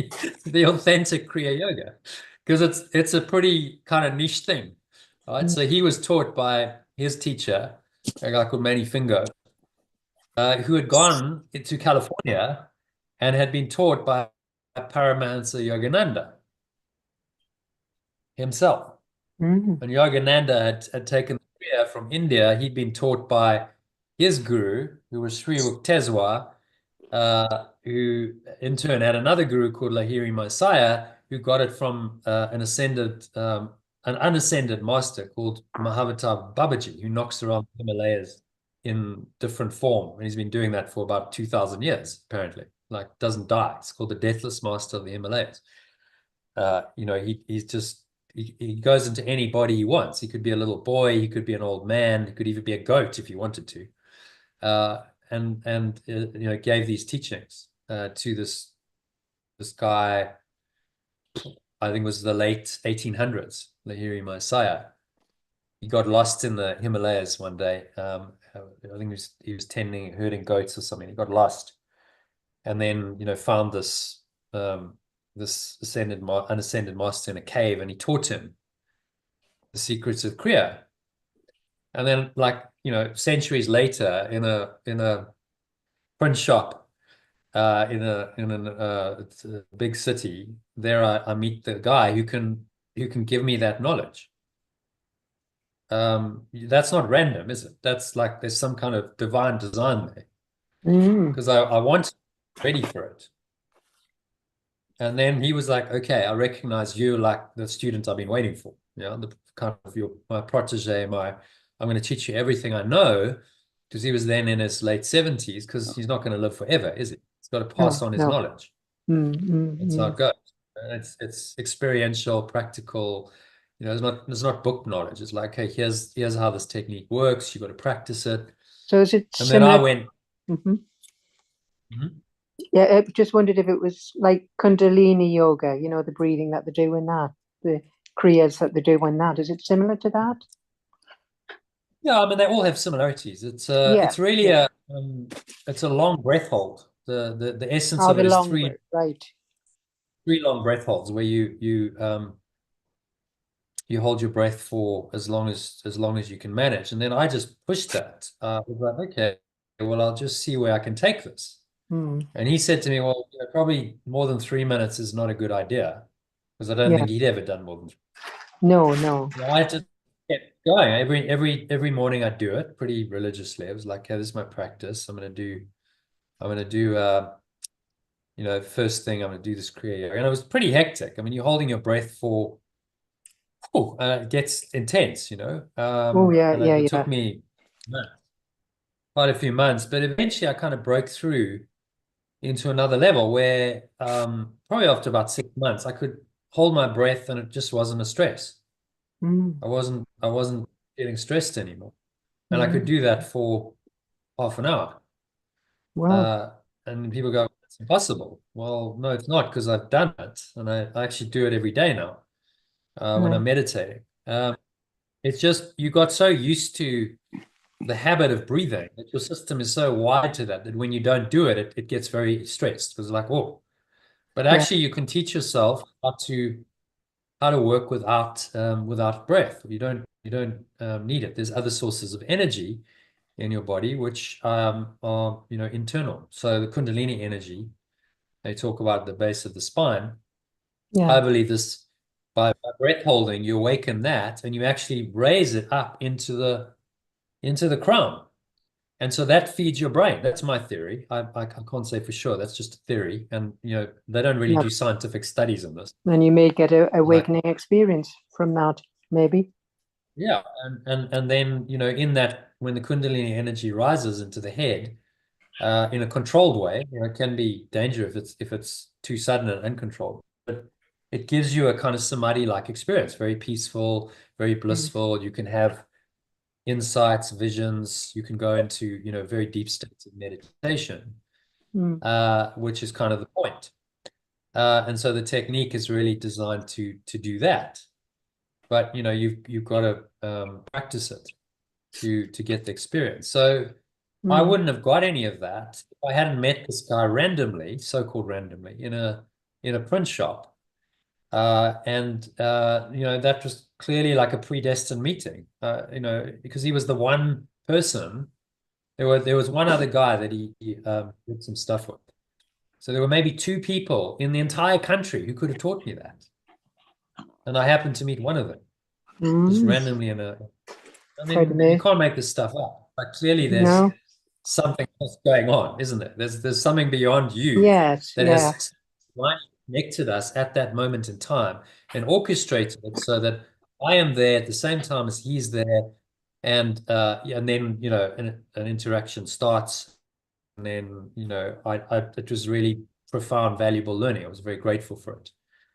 the authentic Kriya Yoga, because it's a pretty kind of niche thing, right? So he was taught by his teacher, a guy called Manny Fingo, who had gone into California and had been taught by Paramahansa Yogananda himself. And Yogananda had taken the Kriya from India. He'd been taught by his guru, who was Sri Mukteswar, who in turn had another guru called Lahiri Messiah, who got it from an unascended master called Mahavatar Babaji, who knocks around the Himalayas in different form. And he's been doing that for about 2,000 years, apparently. Like, doesn't die. It's called the Deathless Master of the Himalayas. You know, he's just he goes into any body he wants. He could be a little boy, he could be an old man, he could even be a goat if he wanted to. And you know, gave these teachings to this guy. I think it was the late 1800s, Lahiri Messiah. He got lost in the Himalayas one day. I think he was herding goats or something. He got lost, and then, you know, found this this unascended master in a cave, and he taught him the secrets of Kriya. And then, like, you know, centuries later, in a print shop in a big city, there I meet the guy who can give me that knowledge. That's not random, is it? That's like there's some kind of divine design there, because I want ready for it. And then he was like, okay, I recognize you like the student I've been waiting for. You know, the kind of my protege, I'm going to teach you everything I know, because he was then in his late 70s, because he's not going to live forever, is he? He's got to pass on his knowledge. That's how it goes. It's experiential, practical. You know, it's not book knowledge. It's like, hey, here's how this technique works. You got to practice it. So is it And similar? then I went. Mm-hmm. Mhm. Yeah, I just wondered if it was like Kundalini yoga, the breathing that they do in that, the kriyas that they do in that. Is it similar to that? Yeah, I mean they all have similarities. It's Yeah, it's really yeah. it's a long breath hold. The essence Oh, of the it is long breath, right. three long breath holds where you hold your breath for as long as you can manage. And then I just pushed that. I was like, okay, well, I'll just see where I can take this. Mm, And he said to me, well, probably more than 3 minutes is not a good idea because I don't yeah. think he'd ever done more than three. No, no. So I just kept going. Every morning I do it pretty religiously. I was like, hey, this is my practice. I'm gonna do first thing I'm gonna do this Kriya yoga. And it was pretty hectic. I mean, you're holding your breath for it gets intense, Oh, yeah, and yeah, it took yeah. me quite a few months, but eventually I kind of broke through into another level where probably after about 6 months I could hold my breath and it just wasn't a stress. Mm, I wasn't feeling stressed anymore, and I could mm. do that for half an hour. Wow. Uh, and people go, it's impossible. Well, no, it's not because I've done it, and I actually do it every day now when I'm Right. meditating. It's just you got so used to the habit of breathing that your system is so wired to that when you don't do it, it gets very stressed because like, oh, but Yeah. actually you can teach yourself how to work without breath. You don't need it. There's other sources of energy in your body which are internal. So the Kundalini energy they talk about at the base of the spine. Yeah. I believe this by breath holding, you awaken that and you actually raise it up into the crown. And so that feeds your brain. That's my theory. I can't say for sure. That's just a theory. And they don't really Yeah. do scientific studies on this. And you may get a Like, awakening experience from that, maybe. yeah, and then in that when the Kundalini energy rises into the head, in a controlled way, it can be dangerous if it's too sudden and uncontrolled. But it gives you a kind of samadhi-like experience, very peaceful, very Mm, blissful. You can have insights, visions. You can go into very deep states of meditation, mm, which is kind of the point. And so the technique is really designed to do that. But you've got to practice it to get the experience. So I mm, wouldn't have got any of that if I hadn't met this guy randomly, so-called randomly, in a print shop. And that was clearly like a predestined meeting. Because he was the one person. There was one other guy that he did some stuff with. So there were maybe two people in the entire country who could have taught me that. And I happened to meet one of them just mm. randomly I Quite mean, you amazing. can't make this stuff up. But clearly there's No. something else going on, isn't there? There's something beyond you Yes. that Yeah. has connected us at that moment in time and orchestrated it so that I am there at the same time as he's there. And then, an interaction starts. And then, it was really profound, valuable learning. I was very grateful for it.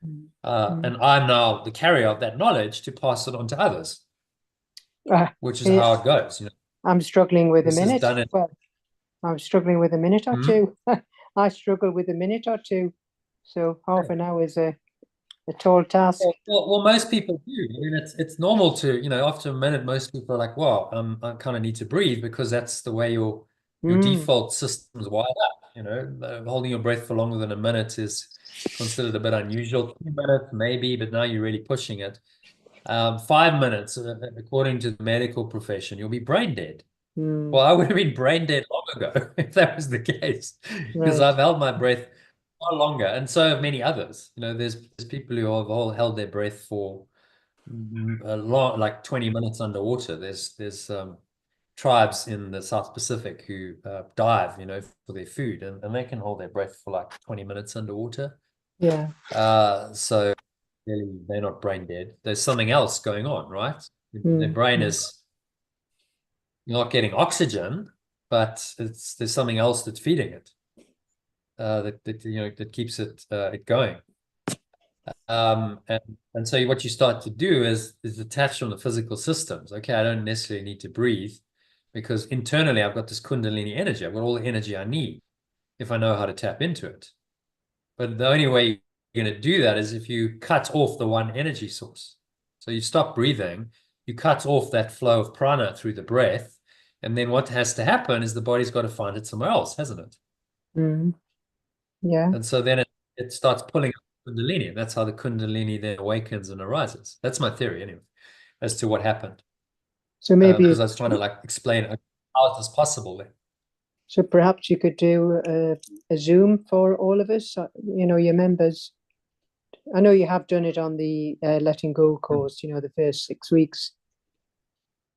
Mm, And mm. I'm now the carrier of that knowledge to pass it on to others, Ah, which is eh, how it goes. I'm struggling with a This is minute. done in. Well, I'm struggling with a minute or Hmm? two. I struggle with a minute or two. So half Yeah. an hour is a tall task. Well, most people do. I mean, it's normal to, after a minute, most people are like, "Well, I kind of need to breathe," because that's the way your Mm, default system's wired up. Holding your breath for longer than a minute is considered a bit unusual. 2 minutes, maybe, but now you're really pushing it. 5 minutes, according to the medical profession, you'll be brain dead. mm, Well, I would have been brain dead long ago if that was the case, because right. I've held my breath far longer, and so have many others. There's people who have all held their breath for a long, like 20 minutes underwater. There's tribes in the South Pacific who dive, for their food, and they can hold their breath for like 20 minutes underwater. Yeah. So really, they're not brain dead. There's something else going on, right? Their Mm, brain mm, is you're not getting oxygen, but there's something else that's feeding it that keeps it going. And so what you start to do is detach from the physical systems. Okay, I don't necessarily need to breathe because internally I've got this Kundalini energy. I've got all the energy I need. if I know how to tap into it. But the only way you're going to do that is if you cut off the one energy source. So you stop breathing, you cut off that flow of prana through the breath, and then what has to happen is the body's got to find it somewhere else, hasn't it? Yeah. And so then it starts pulling up Kundalini, and that's how the Kundalini then awakens and arises. That's my theory, anyway, as to what happened. So maybe because I was trying to like explain how is this possible then. so perhaps you could do a Zoom for all of us, you know, your members. I know you have done it on the Letting Go course, you know, the first 6 weeks.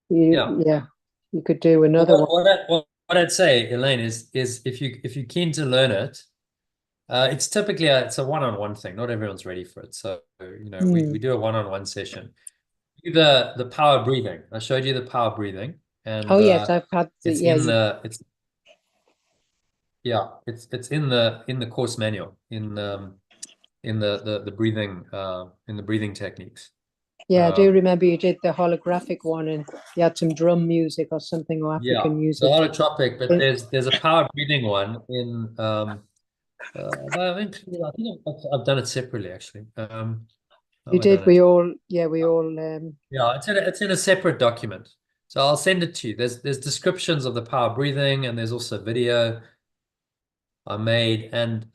Yeah, you could do another one. What I'd say, Elaine, is if you're keen to learn it, it's typically it's a one-on-one thing. Not everyone's ready for it. So, you know, we do a one-on-one session. Do the power breathing. I showed you the power breathing, and Oh yes, I've had the it's in the it's in the course manual in the breathing in the breathing techniques. Yeah, I do remember you did the holographic one, and you had some drum music or something, or African music. The holotropic, but there's a power breathing one in I think I've done it separately actually. You did. We all. Yeah, it's in a separate document. So I'll send it to you. There's descriptions of the power breathing, and there's also video I made. And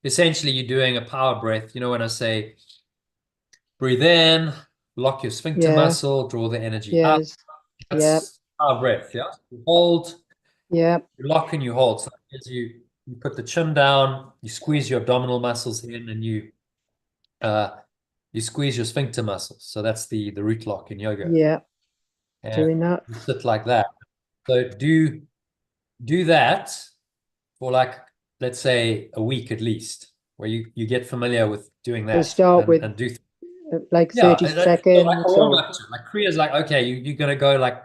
essentially you're doing a power breath. You know, when I say breathe in, lock your sphincter muscle, draw the energy up. That's power breath, yeah. You hold, you lock and you hold. So as you put the chin down, you squeeze your abdominal muscles in, and you squeeze your sphincter muscles. So that's the root lock in yoga. Yeah. And doing that. You sit like that. So do that for like, let's say, a week at least, where you get familiar with doing that. We start with and do like 30 seconds. Like Kriya is like, okay, you're gonna go like,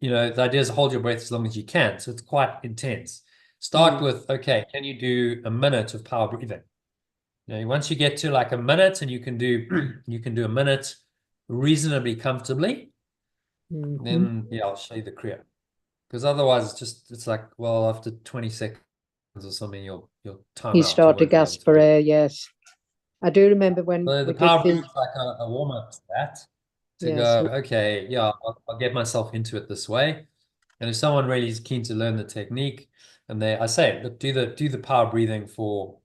you know, the idea is hold your breath as long as you can. So it's quite intense. Start with, okay, can you do a minute of power breathing? You know, once you get to like a minute, and you can do a minute reasonably comfortably, then I'll show you the Kriya. Because otherwise it's like, well, after 20 seconds or something, you'll time out. You start to gasp for air, yes. I do remember when the power breath is like a warm-up to that. Go, okay, I'll get myself into it this way. And if someone really is keen to learn the technique, and I say, look, do the power breathing for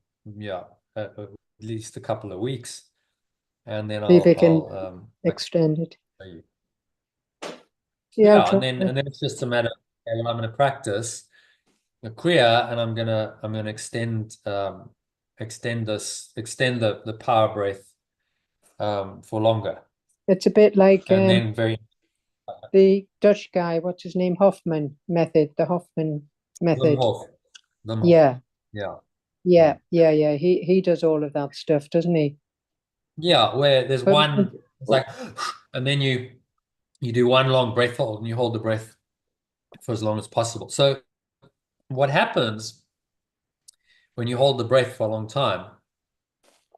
at least a couple of weeks, and then I'll extend it. And then it's just a matter of, okay, well, I'm going to practice the Kriya, and I'm gonna extend the power breath for longer. It's a bit like and then the Dutch guy, what's his name? Hoffman method, the Hoffman method. Yeah. He does all of that stuff, doesn't he? Yeah, where there's one, it's like, and then you do one long breath hold, and you hold the breath for as long as possible. So what happens when you hold the breath for a long time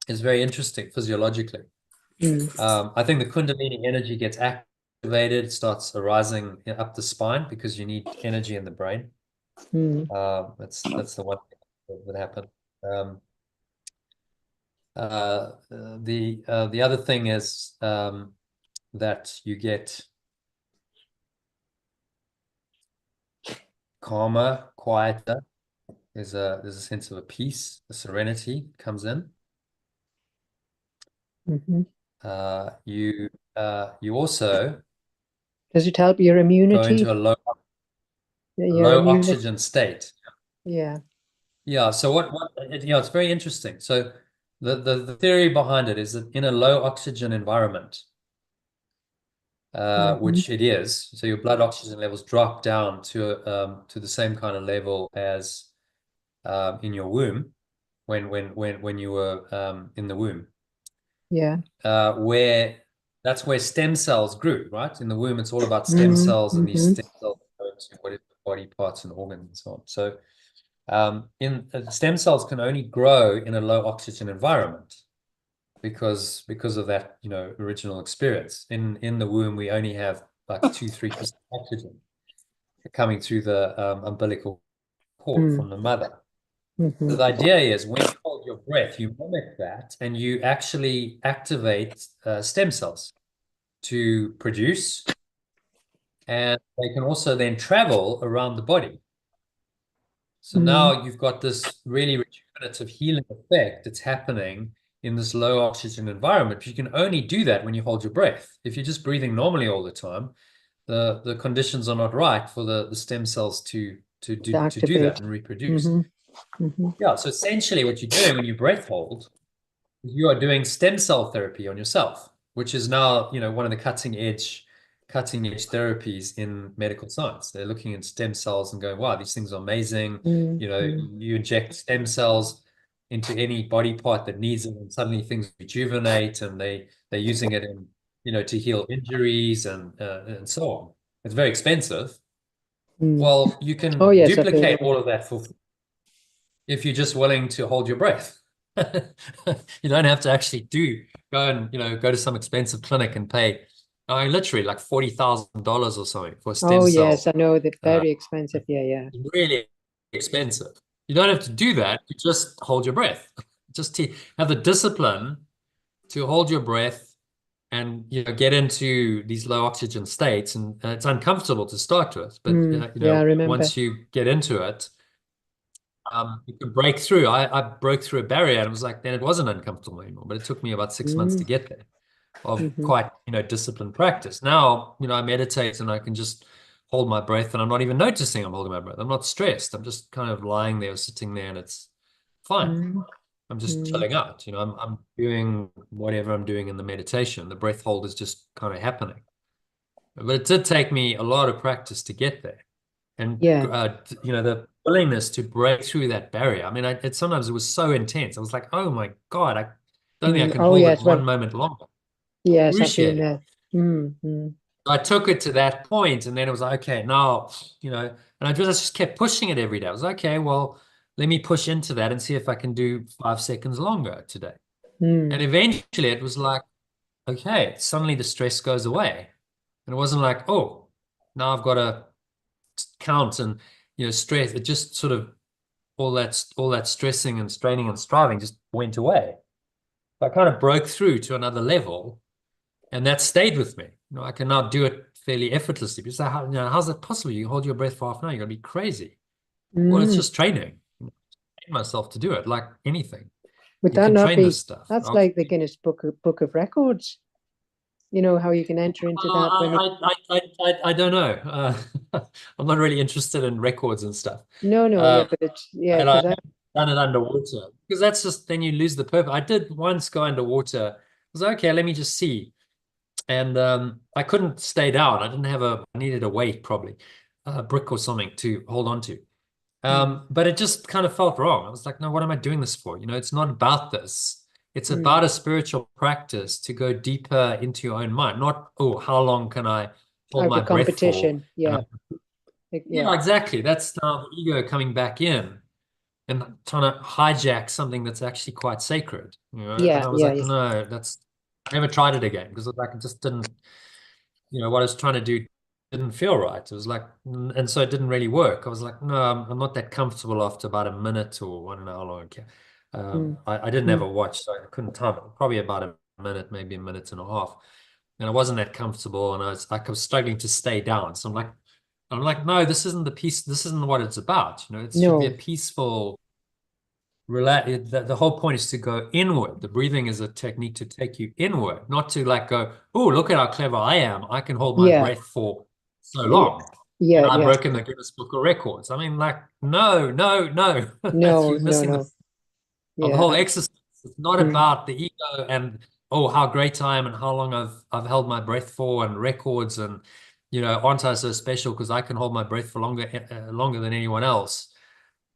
is very interesting physiologically. I think the Kundalini energy gets activated, starts arising up the spine, because you need energy in the brain. That's the one thing that happened. The other thing is that you get calmer, quieter. There's a sense of a peace, a serenity comes in. You also, does it help your immunity? Go into a low oxygen state. Yeah. So it's very interesting. So the theory behind it is that in a low oxygen environment, which it is, so your blood oxygen levels drop down to the same kind of level as in your womb, when you were in the womb. Yeah. That's where stem cells grew, right? In the womb, it's all about stem cells, and these stem cells go to whatever body parts and organs and so on. So stem cells can only grow in a low oxygen environment because of that, original experience. In the womb, we only have like 2-3% oxygen coming through the umbilical cord from the mother. Mm-hmm. The idea is when you hold your breath, you mimic that and you actually activate stem cells to produce, and they can also then travel around the body. So Mm. now you've got this really rejuvenative healing effect that's happening in this low oxygen environment. But you can only do that when you hold your breath. If you're just breathing normally all the time, the conditions are not right for the stem cells to To do that activate. and reproduce. Mm-hmm. Mm-hmm. Yeah, so essentially what you're doing when you breath hold, you are doing stem cell therapy on yourself, which is now, one of the cutting edge therapies in medical science. They're looking at stem cells and going, wow, these things are amazing. Mm-hmm. You inject stem cells into any body part that needs it, and suddenly things rejuvenate, and they're using it in, to heal injuries and so on. It's very expensive. Mm. Well, you Oh, can yes, I've heard duplicate of it. all of that for if you're just willing to hold your breath. You don't have to actually go and go to some expensive clinic and pay literally like $40,000 or something for a stem Oh, yes, I cell. know they're Uh, very expensive. Yeah, yeah. really expensive. You don't have to do that. You just hold your breath. Just to have the discipline to hold your breath and get into these low oxygen states. And it's uncomfortable to start with, but Yeah, I remember. once you get into it, you can break through. I broke through a barrier and it was like, then it wasn't uncomfortable anymore. But it took me about 6 months Mm. to get there of Mm-hmm. quite, disciplined practice. Now, I meditate and I can just hold my breath and I'm not even noticing I'm holding my breath. I'm not stressed. I'm just kind of lying there or sitting there and it's fine. Mm. I'm just Mm. chilling out. I'm doing whatever I'm doing in the meditation. The breath hold is just kind of happening. But it did take me a lot of practice to get there. And Yeah. the willingness to break through that barrier. I mean, sometimes it was so intense. I was like, oh my God, I don't think I can Oh, hold it yes. one Well, moment longer. yes, I've been Excruciating. there. Mm-hmm. I took it to that point, and then it was like, okay, now, and I just kept pushing it every day. I was like, okay, well, let me push into that and see if I can do 5 seconds longer today. And Mm. eventually it was like, okay, suddenly the stress goes away. And it wasn't like, oh, now I've got to count and, stress. It just sort of all that stressing and straining and striving just went away. I kind of broke through to another level, and that stayed with me. I can now do it fairly effortlessly. Because how's that possible? You hold your breath for half an hour, you're gonna be crazy. Well, it's Mm. just training. Train myself to do it, like anything. Would You that can not train this be, stuff. that's like the Guinness Book of Records. You know how you can enter into that when it, I don't know. I'm not really interested in records and stuff. no, no, yeah, Uh, but it's, yeah, and I because I, haven't done it underwater because that's just then you lose the purpose. I did once go underwater. I was like, okay, let me just see. And I couldn't stay down. I needed a weight probably, a brick or something to hold on to. mm, But it just kind of felt wrong. I was like, no, what am I doing this for? It's not about this. It's mm, about a spiritual practice to go deeper into your own mind. Not, oh, how long can I hold out my of breath for? competition. And Yeah, yeah, yeah, exactly. That's now the ego coming back in and trying to hijack something that's actually quite sacred. And yeah, I was yeah, like, yeah. no, I never tried it again because like it just didn't, what I was trying to do didn't feel right. It was like, and so it didn't really work. I was like, no, I'm not that comfortable after about a minute or I don't know how long. Mm, I didn't have mm, a watch, so I couldn't time it. Probably about a minute, maybe a minute and a half. And I wasn't that comfortable, and I was struggling to stay down. So I'm like, no, this isn't the peace. This isn't what it's about. It should be a no, peaceful, relax. The whole point is to go inward. The breathing is a technique to take you inward, not to like go, oh, look at how clever I am. I can hold my yeah, breath for so yeah, long. And yeah, I've yeah. broken the Guinness Book of Records. I mean, like, no, no, no. No, You're no, missing no. of the Yeah. whole exercise. It's not Mm, about the ego and oh, how great I am and how long I've held my breath for and records and aren't I so special because I can hold my breath for longer than anyone else.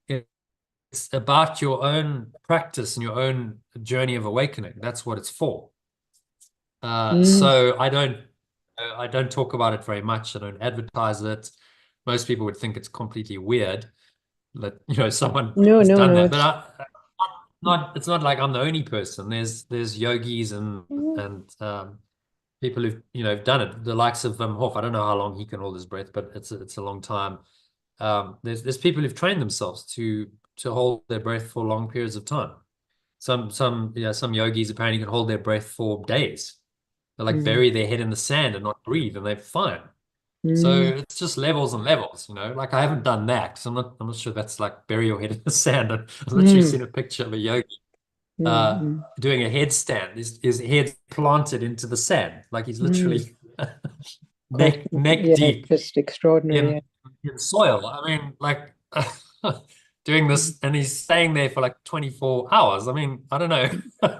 It's about your own practice and your own journey of awakening. That's what it's for. mm, So I don't talk about it very much. I don't advertise it. Most people would think it's completely weird that someone no, has no, done no. that. But It's, it's not like I'm the only person. There's yogis and mm, people who've done it. The likes of Hof. I don't know how long he can hold his breath, but it's a long time. There's people who've trained themselves to to hold their breath for long periods of time. Some yogis apparently can hold their breath for days. They like bury their head in the sand and not breathe, and they're fine. So it's just levels and levels, you know. Like I haven't done that, so I'm not sure that's like bury your head in the sand. I've literally seen a picture of a yogi doing a headstand. His head planted into the sand, like he's literally neck deep just extraordinary. in soil. I mean, like doing this, and he's staying there for like 24 hours. I mean, I don't know.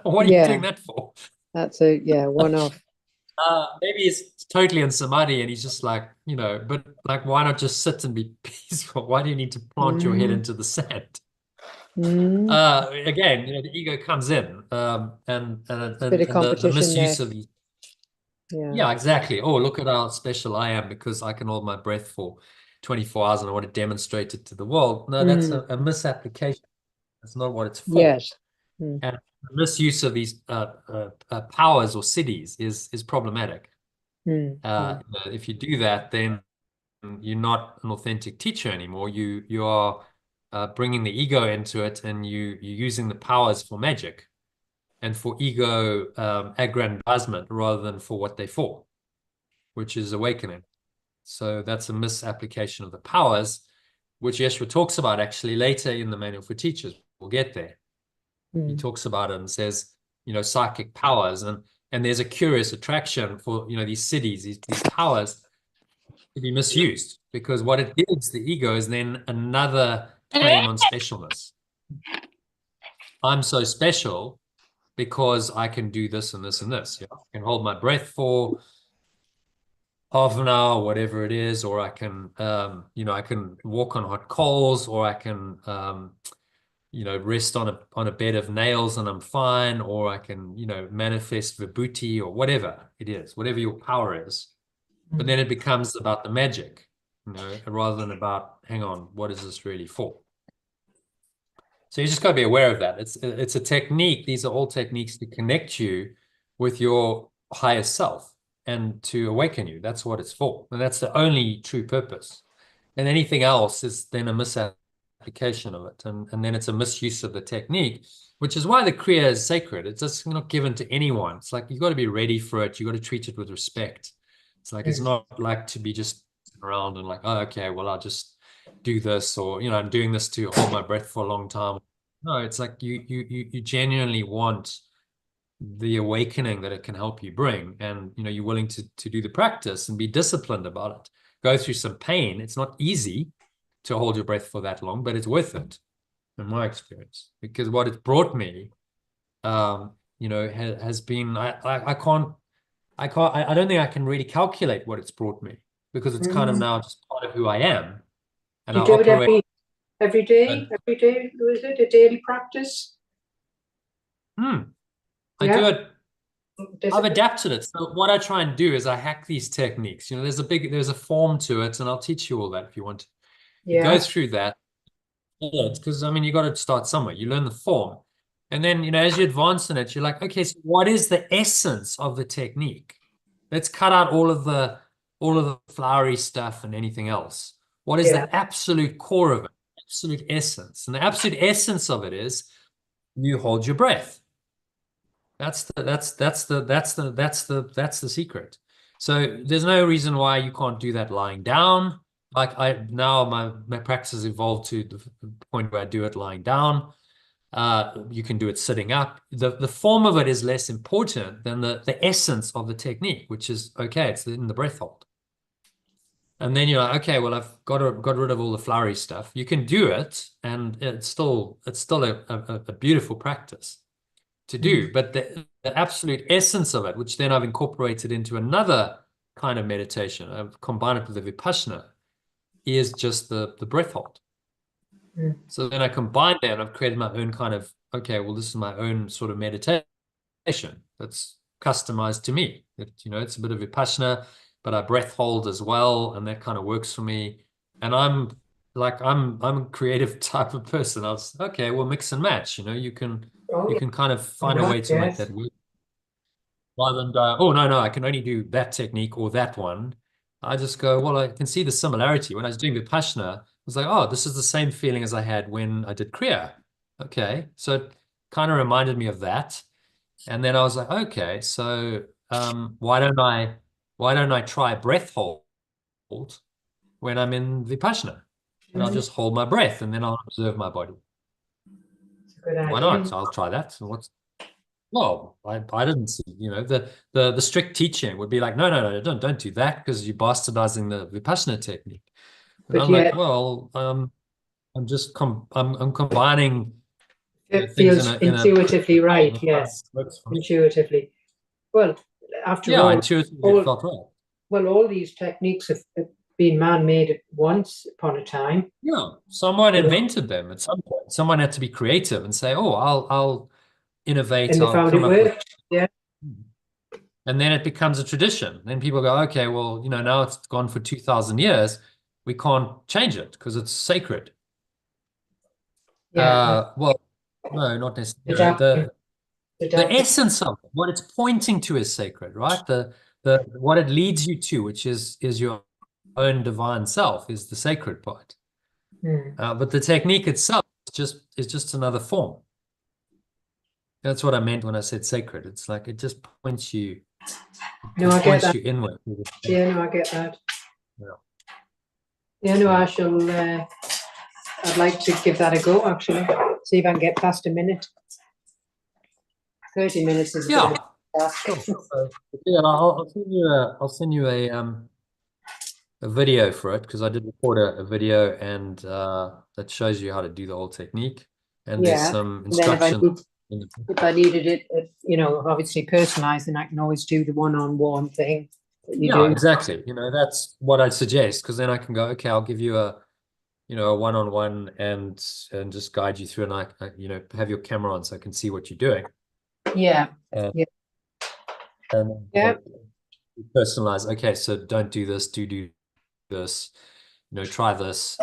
What are you doing that for? That's a one-off. Maybe he's totally in samadhi and he's just like, you know, but like, why not just sit and be peaceful? Why do you need to plant your head into the sand? Again, you know, the ego comes in, and Bit of the competition misuse there. of these. Yeah, exactly. Oh, look at how special I am because I can hold my breath for 24 hours and I want to demonstrate it to the world. No, that's a misapplication. That's not what it's for. Yes. And the misuse of these powers or cities is problematic. If you do that, then you're not an authentic teacher anymore. You are bringing the ego into it, and you're using the powers for magic and for ego aggrandizement rather than for what they're for, which is awakening. So that's a misapplication of the powers, which Yeshua talks about actually later in the Manual for Teachers. We'll get there. He talks about it and says, you know, psychic powers, and there's a curious attraction for, you know, these cities, these powers to be misused, because what it gives the ego is then another claim on specialness. I'm so special because I can do this and this and this. You know? I can hold my breath for half an hour, whatever it is, or I can, you know, I can walk on hot coals, or I can, you know, rest on a bed of nails and I'm fine, or I can, you know, manifest vibhuti or whatever it is, whatever your power is. But then it becomes about the magic, you know, rather than about, hang on, what is this really for? So you just got to be aware of that. It's a technique. These are all techniques to connect you with your higher self and to awaken you. That's what it's for. And that's the only true purpose. And anything else is then a misapplication of it. And then it's a misuse of the technique, which is why the Kriya is sacred. It's just not given to anyone. It's like, you got to be ready for it. You got to treat it with respect. It's like, it's not like to be just around and like, oh, okay, well, I'll just do this, or, you know, I'm doing this to hold my breath for a long time. No, it's like you genuinely want the awakening that it can help you bring. And, you know, you're willing to do the practice and be disciplined about it. Go through some pain. It's not easy to hold your breath for that long, but it's worth it in my experience, because what it's brought me, you know, has been, I don't think I can really calculate what it's brought me, because it's kind of now just part of who I am. And you do it every day? Every day, is it a daily practice? I do it. I've adapted it. So what I try and do is I hack these techniques. You know, there's a form to it, and I'll teach you all that if you want to. You go through that. Because I mean, you got to start somewhere. You learn the form. And then, you know, as you advance in it, you're like, okay, so what is the essence of the technique? Let's cut out all of the flowery stuff and anything else. What is the absolute core of it? Absolute essence. And the absolute essence of it is you hold your breath. That's the secret. So there's no reason why you can't do that lying down. Like now my practice has evolved to the point where I do it lying down. You can do it sitting up. The form of it is less important than the essence of the technique, which is, okay, it's in the breath hold. And then you're like, okay, well, I've got rid of all the flowery stuff. You can do it, and it's still a beautiful practice to do. But the absolute essence of it, which then I've incorporated into another kind of meditation, I've combined it with the Vipassana, is just the breath hold. So then I combine that, and I've created my own kind of, okay, well, this is my own sort of meditation that's customized to me. You know, it's a bit of Vipassana, but I breath hold as well, and that kind of works for me. And I'm a creative type of person. I was, okay, well, mix and match. You know, you can kind of find a way to make that work, rather than go, oh no, I can only do that technique or that one. I just go, well, I can see the similarity. When I was doing Vipassana, I was like, oh, this is the same feeling as I had when I did Kriya. Okay, so it kind of reminded me of that. And then I was like, okay, so why don't I try breath hold when I'm in Vipassana? And I'll just hold my breath and then I'll observe my body. It's a good idea. Why not? I'll try that. So well, I didn't see, the strict teaching would be like, no, don't do that because you're bastardizing the Vipassana technique. And But I'm yet, like, well, I'm just I'm combining it things feels in a intuitively right. that Yes, works for me. intuitively. Well, after Yeah, all, intuitively it felt right. well, all these techniques have been man-made at once upon a time. Yeah, someone You know, invented them at some point. Someone had to be creative and say, "Oh, I'll innovate. and they I'll found come it up with." worked. Yeah, And then it becomes a tradition. Then people go, "Okay, well, now it's gone for 2,000 years. We can't change it because it's sacred." yeah. Well, no, not necessarily. Adapting, The adapting. essence of it, what it's pointing to is sacred, right? The what it leads you to, which is your own divine self, is the sacred part. But the technique itself is just another form. That's what I meant when I said sacred. It's like it just points you, No, I get points that. you inward. Yeah, no, I get that. Yeah. Yeah, no, I shall. I'd like to give that a go. Actually, see if I can get past a minute. 30 minutes is a bit of a task. Sure. Yeah, I'll send you a video for it because I did record a video and that shows you how to do the whole technique. And there's Yeah. some And then instructions. if I needed it, obviously personalized, then I can always do the one-on-one thing that you Yeah, do. exactly. That's what I'd suggest because then I can go, okay, I'll give you a one-on-one and just guide you through and I have your camera on so I can see what you're doing. Yeah. And, Yeah. and Yeah. personalize. Okay, so don't do this, do this, try this.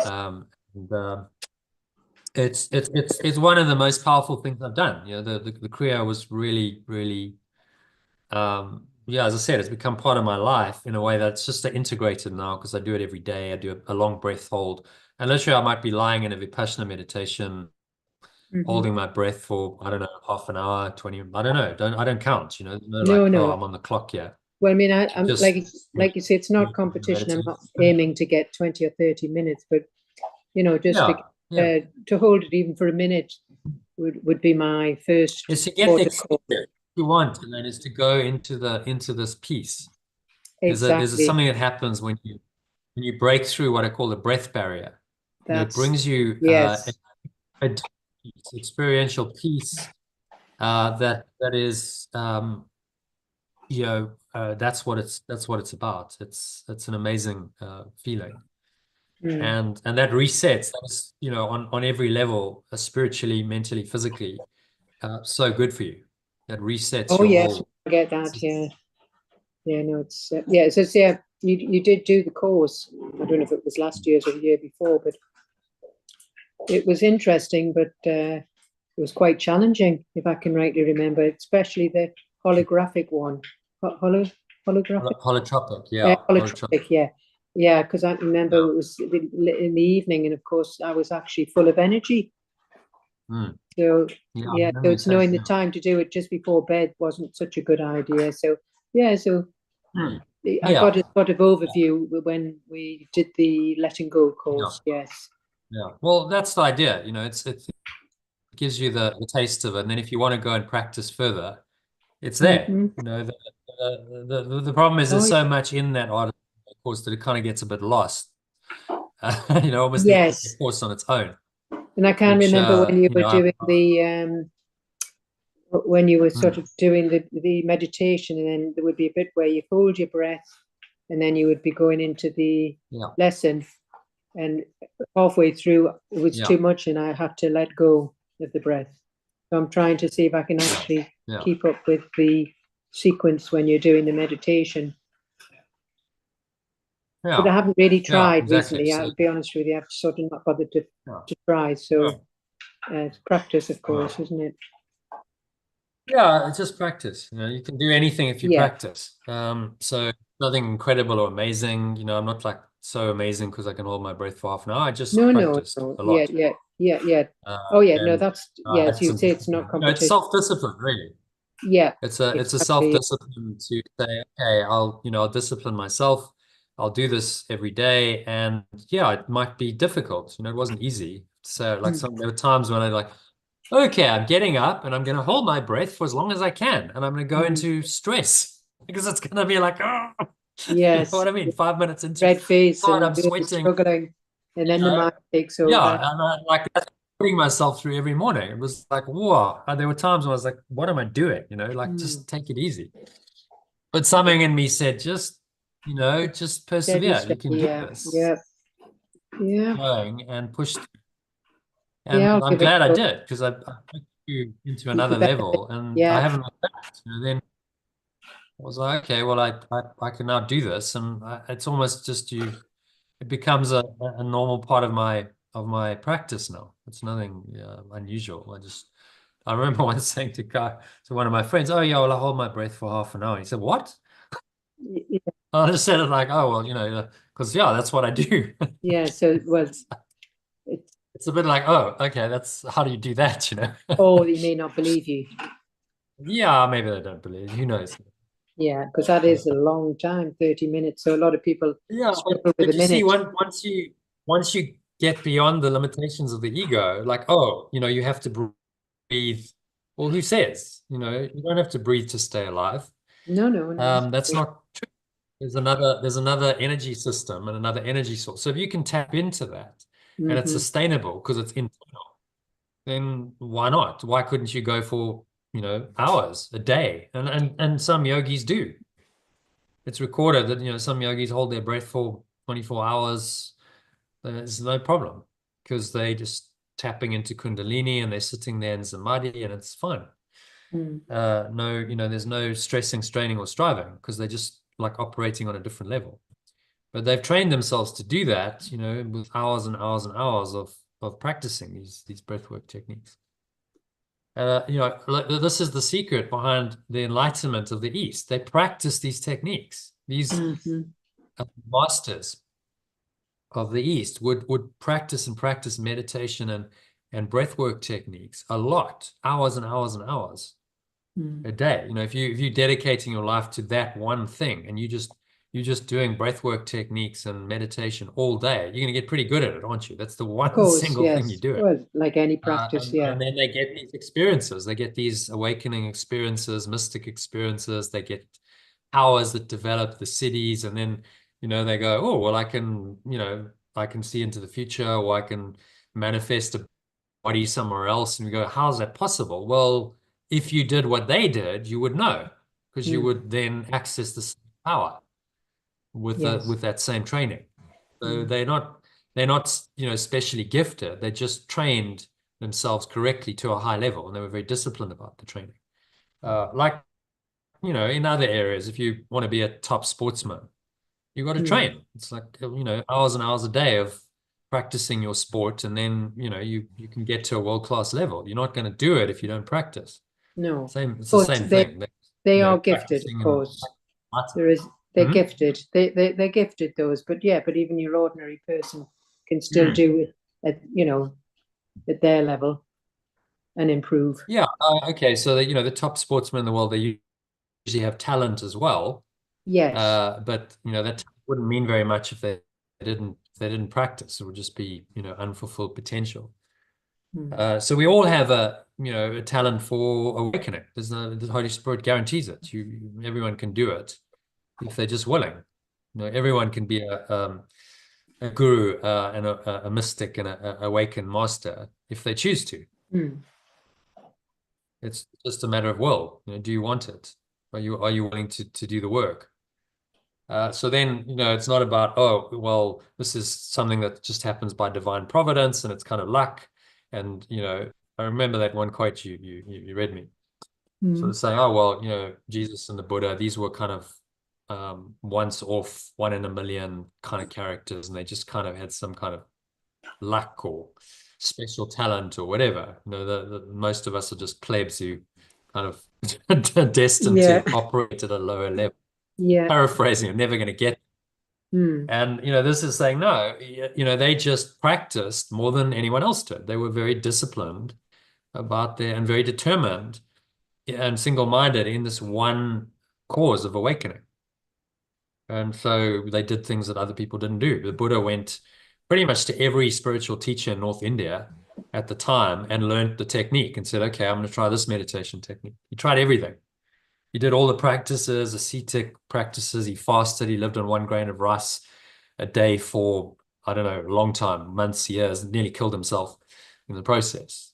It's one of the most powerful things I've done. The Kriya was really, really, as I said, it's become part of my life in a way that's just integrated now because I do it every day. I do a long breath hold. And literally I might be lying in a Vipassana meditation, holding my breath for, I don't know, half an hour, 20, I don't know. I don't count, No, like, no. oh, I'm on the clock here. Well, I mean, I'm Just like you say, it's not competition. I'm not aiming to get 20 or 30 minutes, but just to hold it even for a minute would be my first. Is to get the experience you want, and then is to go into this piece. Exactly. There's something that happens when you break through what I call the breath barrier. It brings you a experiential piece that is that's what it's about. It's an amazing feeling. And that resets. That's on every level, spiritually, mentally, physically, so good for you. That resets your yes, whole. I get that. Yeah, no, it's you did do the course. I don't know if it was last year or the year before, but it was interesting, but it was quite challenging, if I can rightly remember, especially the holographic one. Holographic? Holotropic, yeah. Holotropic, yeah, because I remember it was in the evening, and of course I was actually full of energy. So so it's knowing the time to do it just before bed wasn't such a good idea. So I got a sort of overview when we did the letting go course. Yes. Yeah. Well, that's the idea. It gives you the taste of it, and then if you want to go and practice further, it's there. The problem is there's so much in that art course that it kind of gets a bit lost. Almost the course on its own. And I can remember when you were doing the when you were sort of doing the meditation, and then there would be a bit where you hold your breath, and then you would be going into the lesson, and halfway through it was too much, and I had to let go of the breath. So I'm trying to see if I can actually keep up with the sequence when you're doing the meditation. But I haven't really tried recently. I'll be honest with you, I've sort of not bothered to try. So it's practice, of course, isn't it? Yeah, it's just practice. You can do anything if you practice. So nothing incredible or amazing. I'm not like so amazing because I can hold my breath for half an hour. I just No, practiced a yeah, lot. Oh yeah, no, And that's, I as had you some say, it's not discipline. It's competition. self-discipline, really. Yeah, It's a exactly. self-discipline to say, okay, I'll discipline myself. I'll do this every day. And yeah, it might be difficult. It wasn't easy. So like there were times when I like, okay, I'm getting up and I'm going to hold my breath for as long as I can. And I'm going to go into stress because it's going to be like, oh, you know Yes, what I mean? 5 minutes into red face God, and I'm really sweating. struggling, and then the mind takes Yeah, over. and like that's putting myself through every morning. It was like, whoa. And there were times when I was like, what am I doing? Like just take it easy. But something in me said, just just Steady, persevere. You steady, can do yeah, this. yeah. Going and push through. Yeah, And I'll I'm give it glad a I go. did because I took you into Into another better. level and I Yeah. haven't looked back. Then I was like, okay, well, I can now do this. And it's almost just it becomes a normal part of my practice now. It's nothing unusual. I remember once saying to one of my friends, "Oh yeah, well, I hold my breath for half an hour." He said, "What?" Yeah, I just said it like, "Oh well, because yeah, that's what I do." yeah. So it was. It's a bit like, "Oh, okay, that's how do you do that?" Oh, they may not believe you. Yeah, maybe they don't believe. Who knows? Yeah, because that is a long time, 30 minutes. So a lot of people Yeah, struggle with but a you see, minute. once you get beyond the limitations of the ego, like, oh, you have to breathe. Well, who says? You don't have to breathe to stay alive. No. That's not true. There's another energy system and another energy source. So if you can tap into that and it's sustainable because it's internal, then why not? Why couldn't you go for, hours a day? And some yogis do. It's recorded that, some yogis hold their breath for 24 hours. There's no problem because they just tapping into Kundalini and they're sitting there in Samadhi and it's fine. No, there's no stressing, straining, or striving because they're just like operating on a different level. But they've trained themselves to do that, with hours and hours and hours of practicing these breathwork techniques. This is the secret behind the enlightenment of the East. They practice these techniques. These masters of the East would practice and practice meditation and breathwork techniques a lot, hours and hours and hours a day. If you're dedicating your life to that one thing and you're just doing breathwork techniques and meditation all day, you're going to get pretty good at it, aren't you? That's the one Of course, single thing you yes. do it. Well, like any practice, yeah. And then they get these experiences. They get these awakening experiences, mystic experiences. They get powers that develop the cities, and then they go, oh well, I can see into the future, or I can manifest a body somewhere else. And we go, how is that possible? Well, if you did what they did, you would know, because you would then access the same power with that same training. So they're not specially gifted. They just trained themselves correctly to a high level, and they were very disciplined about the training. In other areas, if you want to be a top sportsman, you got to train. It's like, hours and hours a day of practicing your sport, and then, you can get to a world-class level. You're not going to do it if you don't practice. No. It's the same thing. They are gifted, of course. They're gifted. They're gifted, those. But even your ordinary person can still do it at their level and improve. Yeah. Okay. So the top sportsmen in the world, they usually have talent as well. Yes. But that wouldn't mean very much if they didn't practice. It would just be unfulfilled potential. So we all have a talent for awakening. The Holy Spirit guarantees it. Everyone can do it if they're just willing. Everyone can be a guru and a mystic and a awakened master if they choose to. It's just a matter of will. Do you want it? Are you willing to do the work? So then, it's not about, oh, well, this is something that just happens by divine providence and it's kind of luck. And, I remember that one quote you read me. So it's saying, oh, well, Jesus and the Buddha, these were kind of once off, one in a million kind of characters, and they just kind of had some kind of luck or special talent or whatever. Most of us are just plebs who kind of destined to operate at a lower level. Yeah. Paraphrasing, I'm never going to get. And, this is saying, no, they just practiced more than anyone else did. They were very disciplined and very determined and single-minded in this one cause of awakening. And so they did things that other people didn't do. The Buddha went pretty much to every spiritual teacher in North India at the time and learned the technique and said, okay, I'm going to try this meditation technique. He tried everything. He did all the practices, ascetic practices. He fasted. He lived on 1 grain of rice a day for, I don't know, a long time, months, years, nearly killed himself in the process.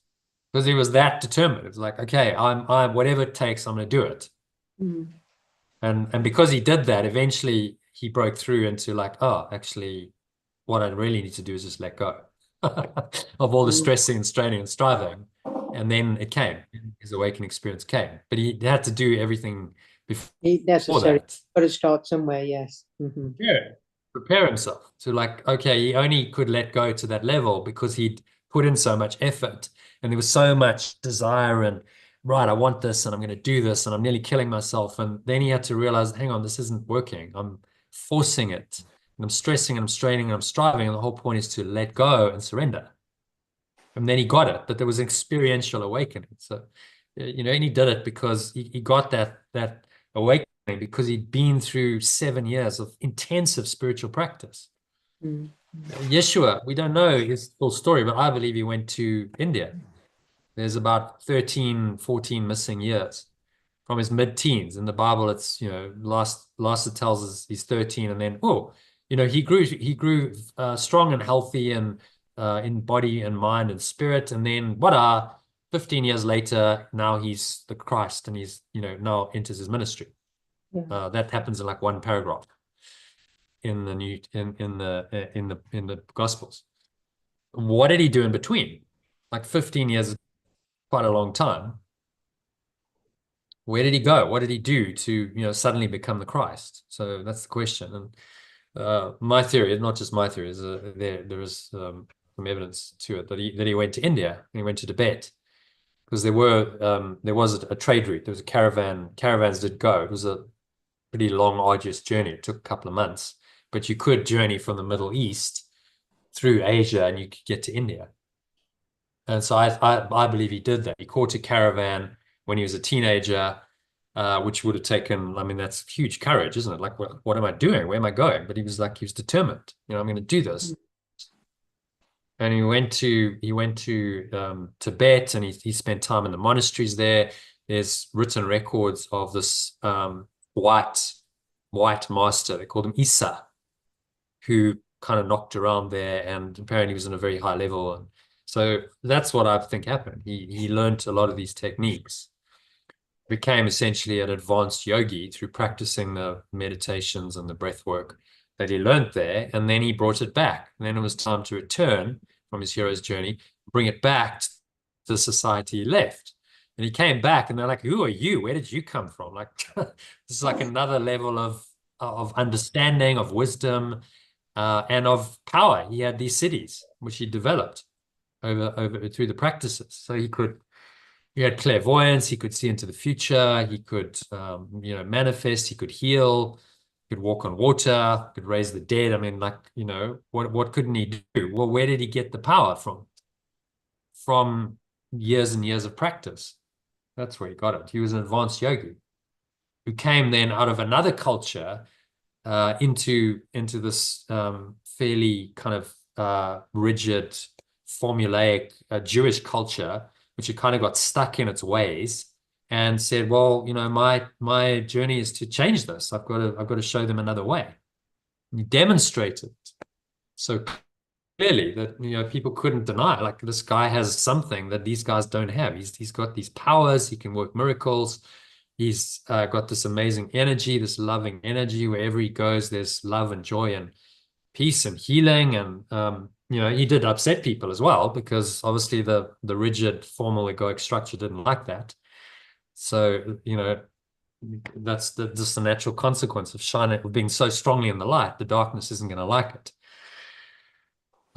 Because he was that determined. It was like, okay, I'm whatever it takes, I'm going to do it. And because he did that, eventually he broke through into like, oh, actually, what I really need to do is just let go of all the stressing and straining and striving. And then it came. His awakening experience came. But he had to do everything before that. Got to start somewhere, yes. Yeah. Prepare himself to like, okay, he only could let go to that level because he'd put in so much effort and there was so much desire and right, I want this and I'm going to do this and I'm nearly killing myself. And then he had to realize, hang on, this isn't working. I'm forcing it and I'm stressing and I'm straining and I'm striving. And the whole point is to let go and surrender. And then he got it, but there was an experiential awakening. So, and he did it because he got that awakening because he'd been through 7 years of intensive spiritual practice. Yeshua, we don't know his full story, but I believe he went to India. There's about 13, 14 missing years from his mid-teens. In the Bible, it's, last it tells us he's 13, and then, he grew strong and healthy and in body and mind and spirit. And then 15 years later, now he's the Christ and he's, now enters his ministry. That happens in like one paragraph in the Gospels. What did he do in between? Like 15 years is quite a long time. Where did he go? What did he do to, suddenly become the Christ? So that's the question. And my theory, not just my theory, is there is some evidence to it that he went to India and he went to Tibet because there was a trade route. There was a caravans did go. It was a pretty long, arduous journey. It took a couple of months, but you could journey from the Middle East through Asia and you could get to India. And so I believe he did that. He caught a caravan when he was a teenager, which would have taken, that's huge courage, isn't it? Like, what am I doing? Where am I going? But he was determined, I'm going to do this. And he went to Tibet and he spent time in the monasteries there. There's written records of this white master, they called him Isa, who kind of knocked around there and apparently was on a very high level. And so that's what I think happened. He learned a lot of these techniques, became essentially an advanced yogi through practicing the meditations and the breath work that he learned there, and then he brought it back. And then it was time to return from his hero's journey, bring it back to the society he left. And he came back and they're like, who are you? Where did you come from? Like, this is like another level of understanding, of wisdom, and of power. He had these cities, which he developed over through the practices. So he had clairvoyance, he could see into the future, he could, manifest, he could heal, he could walk on water, could raise the dead. What couldn't he do? Well, where did he get the power from? From years and years of practice. That's where he got it. He was an advanced yogi who came then out of another culture into this fairly kind of rigid, formulaic Jewish culture, which had kind of got stuck in its ways and said, well, my journey is to change this. I've got to show them another way. And he demonstrated so clearly that people couldn't deny, like, this guy has something that these guys don't have. He's got these powers, he can work miracles, he's got this amazing energy, this loving energy. Wherever he goes, there's love and joy and peace and healing. And he did upset people as well, because obviously the rigid formal egoic structure didn't like that. So that's just the natural consequence of being so strongly in the light. The darkness isn't going to like it.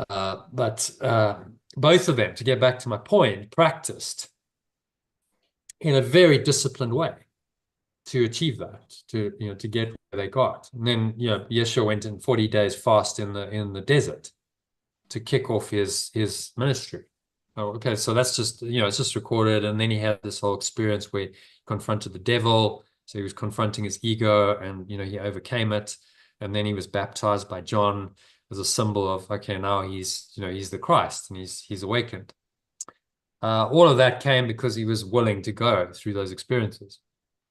But both of them, to get back to my point, practiced in a very disciplined way. to achieve that, to get where they got. And then, Yeshua went in 40 days fast in the desert to kick off his ministry. Oh, okay, so that's just, it's just recorded. And then he had this whole experience where he confronted the devil. So he was confronting his ego, and he overcame it. And then he was baptized by John as a symbol of, okay, now he's the Christ, and he's awakened. All of that came because he was willing to go through those experiences.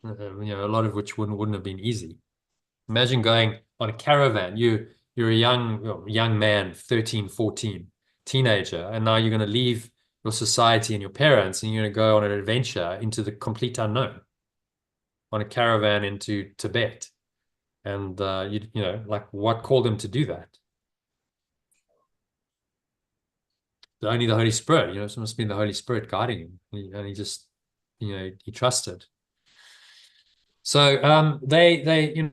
A lot of which wouldn't have been easy. Imagine going on a caravan. You're a young man, 13, 14, teenager, and now you're going to leave your society and your parents, and you're going to go on an adventure into the complete unknown on a caravan into Tibet. And like, what called him to do that? Only the Holy Spirit. It must be the Holy Spirit guiding him, and he just he trusted. So they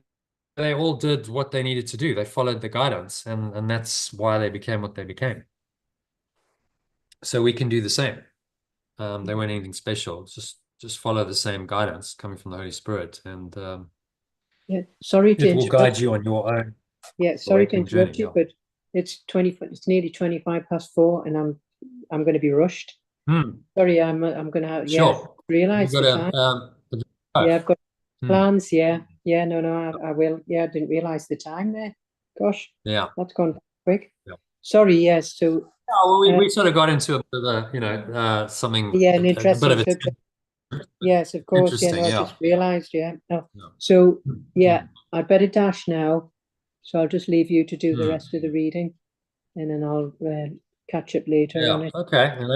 all did what they needed to do. They followed the guidance, and that's why they became what they became. So we can do the same. They weren't anything special. Just follow the same guidance coming from the Holy Spirit, and yeah. Sorry to it will guide you on your own. Yeah, sorry to interrupt journey, you, but it's nearly 4:25, and I'm going to be rushed. Sorry, I'm going to have realize the time. I've got plans. Yeah, no, I will. Yeah, I didn't realize the time there. Gosh, that's gone quick. Sorry. Yes. So we sort of got into a bit of a something. Yeah, an interesting subject. Yes, of course. Yeah, no, I just realized. Yeah. No. So I'd better dash now. So I'll just leave you to do the rest of the reading, and then I'll catch up later on it. Okay. And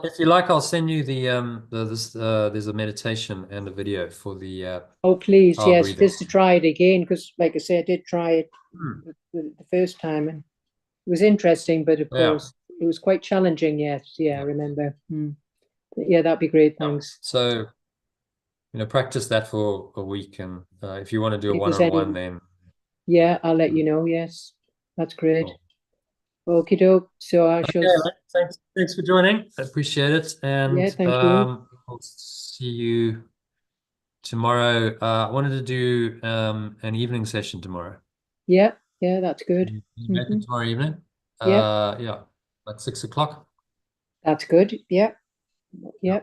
if you like, I'll send you there's a meditation and a video for the oh, please, yes, breathing. just to try it again, because like I said, I did try it the first time, and it was interesting, but of course it was quite challenging. Yes, I remember. Yeah, that'd be great. Thanks. So practice that for a week, and if you want to do a one-on-one, then I'll let you know. Yes, that's great. Cool. Okie doke. So I shall. Thanks for joining. I appreciate it. And thank you. I'll see you tomorrow. I wanted to do an evening session tomorrow. Yeah, that's good. Tomorrow evening. Like 6 o'clock. That's good. Yeah. Okay.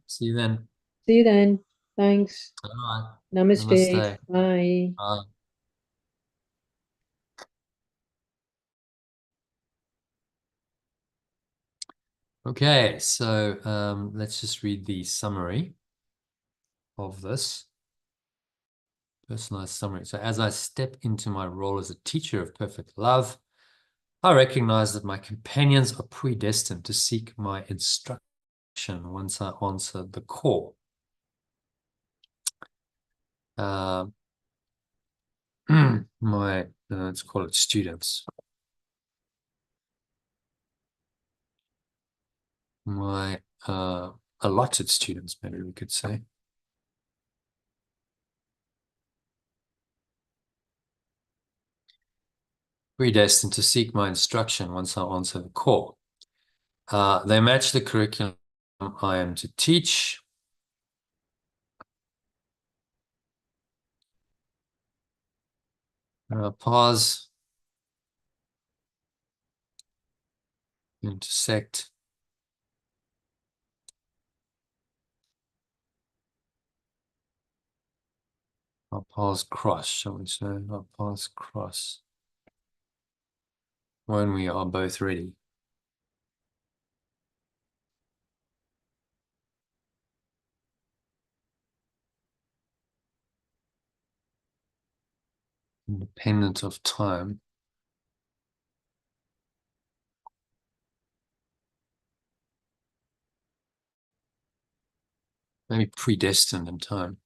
See you then. See you then. Thanks. Bye. Namaste. Bye. Bye. Okay, so let's just read the summary of this. Personalized summary. So as I step into my role as a teacher of perfect love, I recognize that my companions are predestined to seek my instruction once I answer the call. Let's call it students. My allotted students, maybe we could say. Predestined to seek my instruction once I answer the call. They match the curriculum I am to teach. Pause. Intersect. I'll pause cross, shall we say? I'll pause cross. When we are both ready. Independent of time. Maybe predestined in time.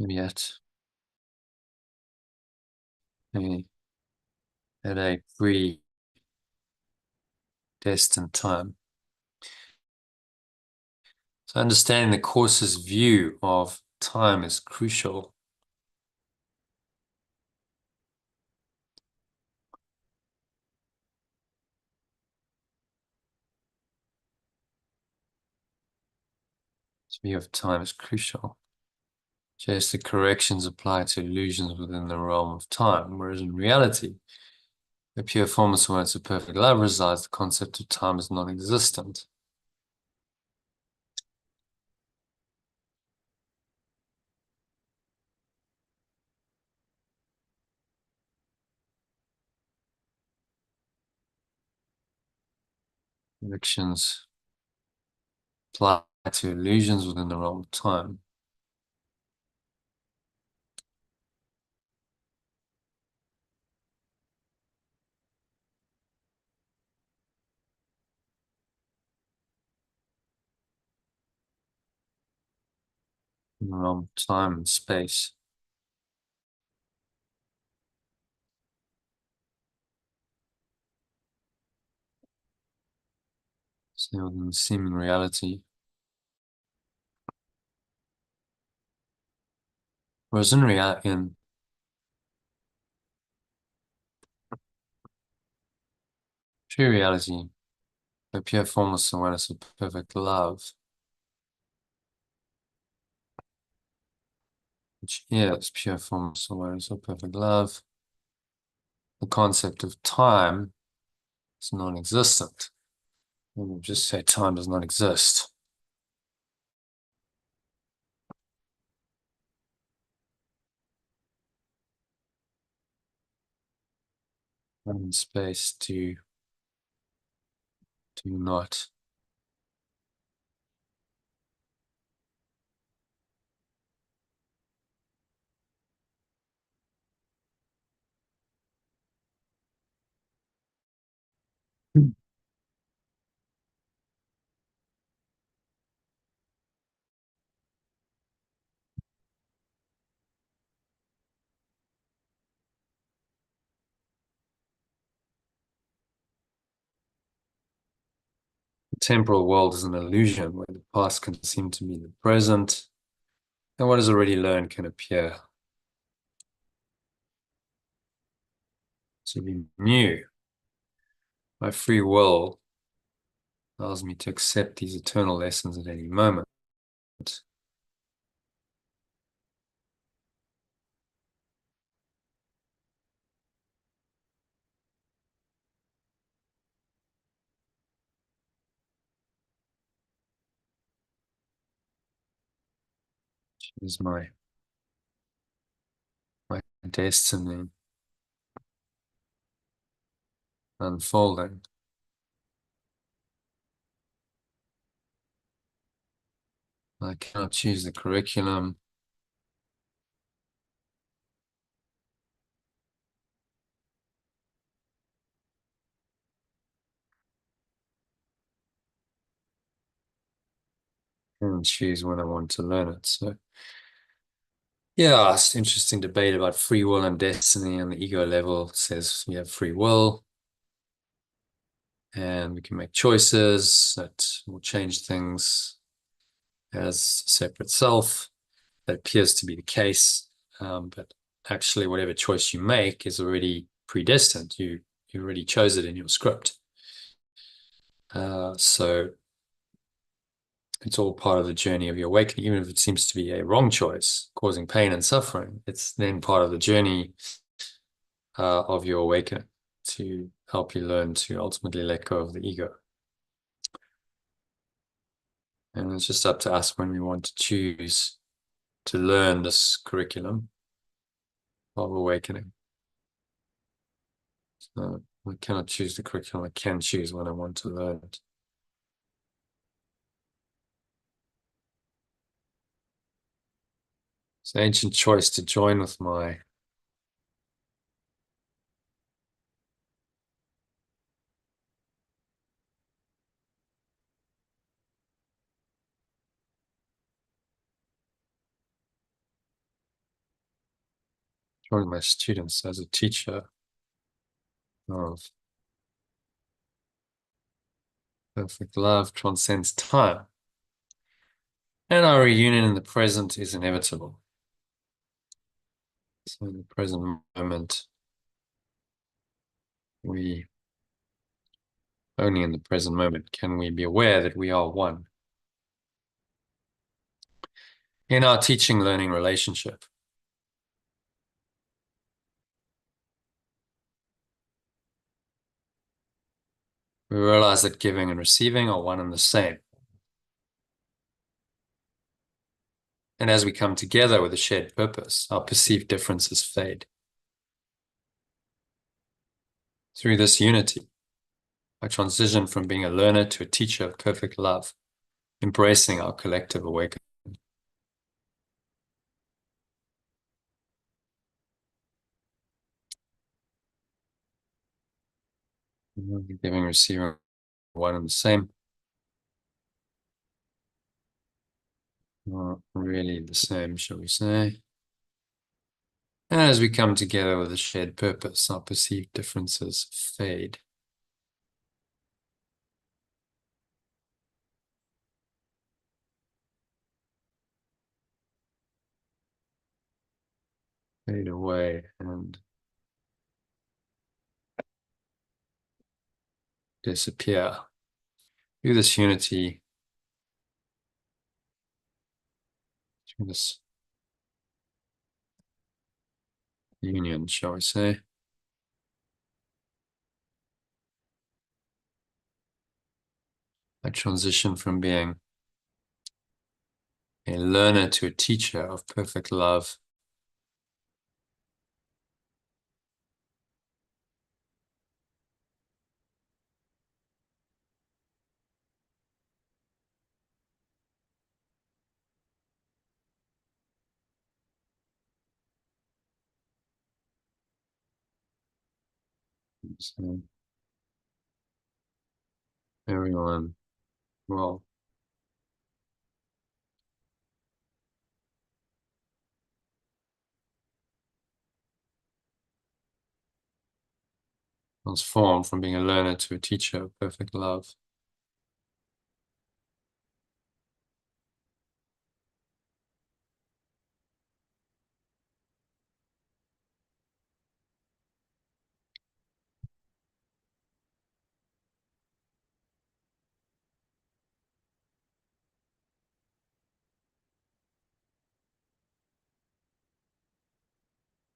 Maybe at a predestined time. So understanding the Course's view of time is crucial. This view of time is crucial. Just the corrections apply to illusions within the realm of time, whereas in reality, the pure formless awareness of perfect love resides, the concept of time is non-existent. Corrections apply to illusions within the realm of time. In the realm of time and space. So within seeming reality. Whereas in true reality, the pure formless awareness of perfect love, which is pure formless awareness of perfect love, the concept of time is non-existent. We'll just say time does not exist. And space do not. The temporal world is an illusion where the past can seem to be the present, and what is already learned can appear to be new. My free will allows me to accept these eternal lessons at any moment. Is my destiny unfolding. I cannot choose the curriculum. And choose when I want to learn it. So yeah, it's an interesting debate about free will and destiny. And the ego level says we have free will and we can make choices that will change things as a separate self. That appears to be the case, but actually whatever choice you make is already predestined. You already chose it in your script. So it's all part of the journey of your awakening, even if it seems to be a wrong choice, causing pain and suffering. It's then part of the journey of your awakening to help you learn to ultimately let go of the ego. And it's just up to us when we want to choose to learn this curriculum of awakening. So I cannot choose the curriculum. I can choose when I want to learn it. It's an ancient choice to join with my students as a teacher of perfect love transcends time. And our reunion in the present is inevitable. So in the present moment, only in the present moment can we be aware that we are one. In our teaching-learning relationship, we realize that giving and receiving are one and the same. And as we come together with a shared purpose, our perceived differences fade. Through this unity, I transition from being a learner to a teacher of perfect love, embracing our collective awakening. Giving, receiving, one and the same. Not really the same, shall we say. And as we come together with a shared purpose, our perceived differences fade. Fade away and disappear. Through this unity, through this union, shall we say. I transition from being a learner to a teacher of perfect love. So everyone, well, transformed from being a learner to a teacher of perfect love.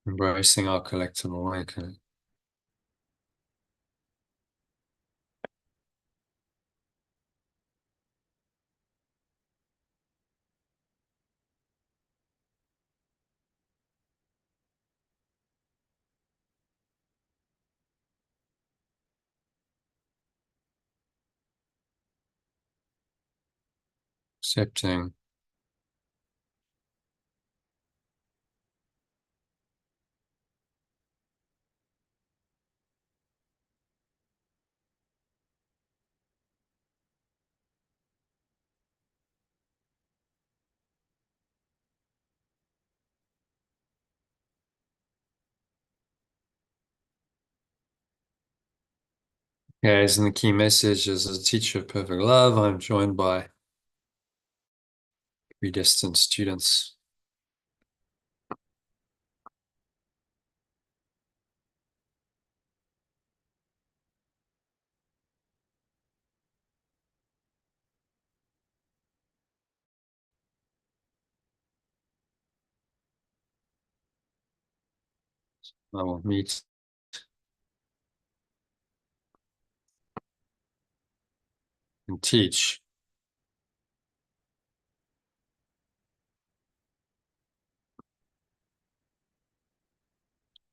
Embracing our collective awakening. Accepting guys, and the key message is, as a teacher of perfect love, I'm joined by predestined students. I will meet and teach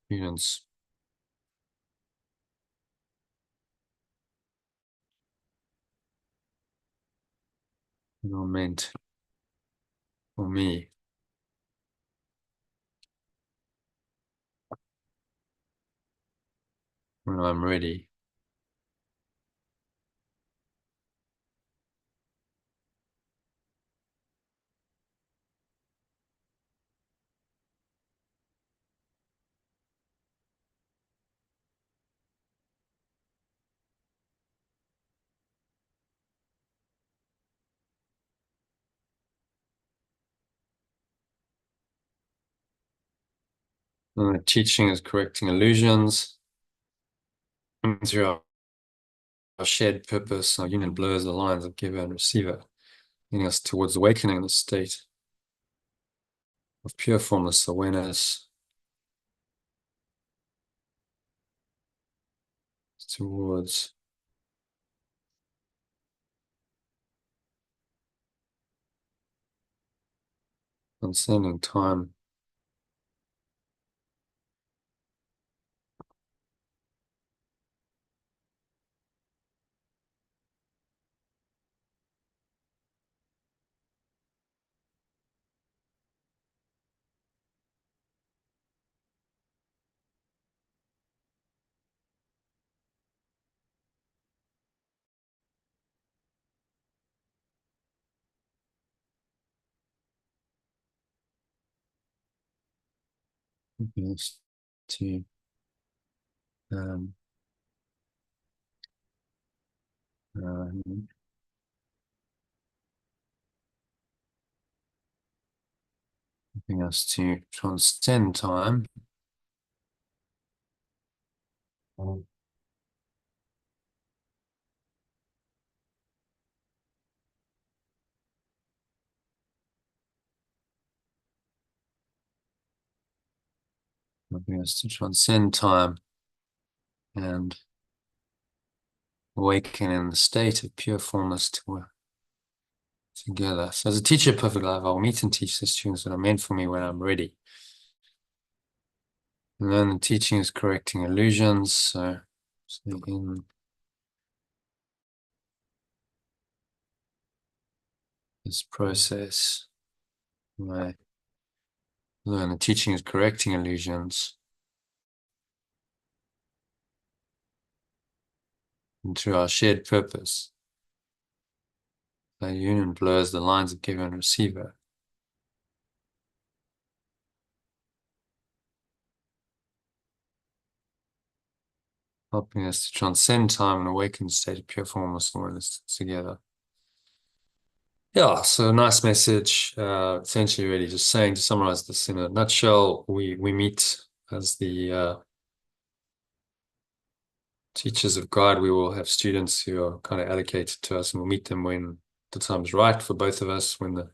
students who are meant for me. When I'm ready. And the teaching is correcting illusions. And through our shared purpose, our union blurs the lines of giver and receiver, leading us towards awakening in the state of pure formless awareness, towards transcending time. Yes, to um, um, helping us to transcend time. Helping us to transcend time and awaken in the state of pure formless together. So as a teacher of perfect life, I'll meet and teach the students that are meant for me when I'm ready. And then the teaching is correcting illusions. So in this process, I learn the teaching is correcting illusions. And through our shared purpose, the union blurs the lines of giver and receiver. Helping us to transcend time and awaken the state of pure formless awareness together. Yeah, so nice message. Essentially, really just saying, to summarize this in a nutshell, we meet as the teachers of God. We will have students who are kind of allocated to us, and we'll meet them when the time is right for both of us. When the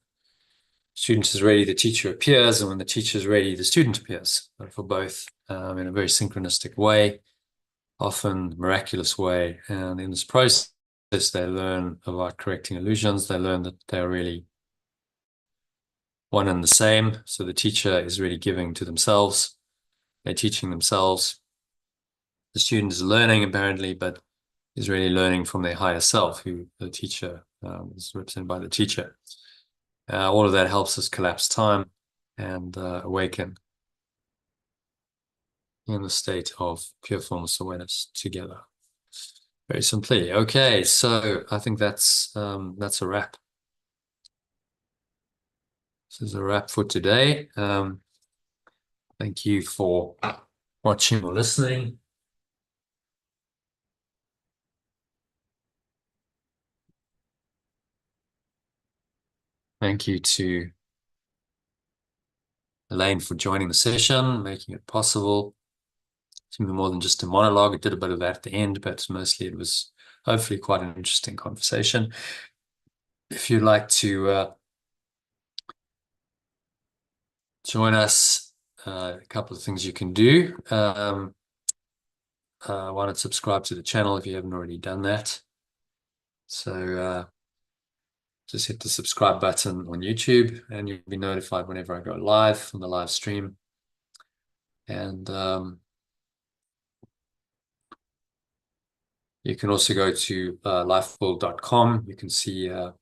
student is ready, the teacher appears, and when the teacher is ready, the student appears, for both in a very synchronistic way, often miraculous way. And in this process, they learn about correcting illusions. They learn that they're really one and the same. So the teacher is really giving to themselves. They're teaching themselves. The student is learning apparently, but is really learning from their higher self, who the teacher is represented by the teacher. All of that helps us collapse time and awaken in the state of pure formless awareness together. Very simply. Okay, so I think that's a wrap. This is a wrap for today. Thank you for watching or listening. Thank you to Elaine for joining the session, making it possible. It's more than just a monologue. It did a bit of that at the end, but mostly it was hopefully quite an interesting conversation. If you'd like to join us, a couple of things you can do. Why not subscribe to the channel if you haven't already done that? So just hit the subscribe button on YouTube and you'll be notified whenever I go live on the live stream. And you can also go to lifebull.com. You can see that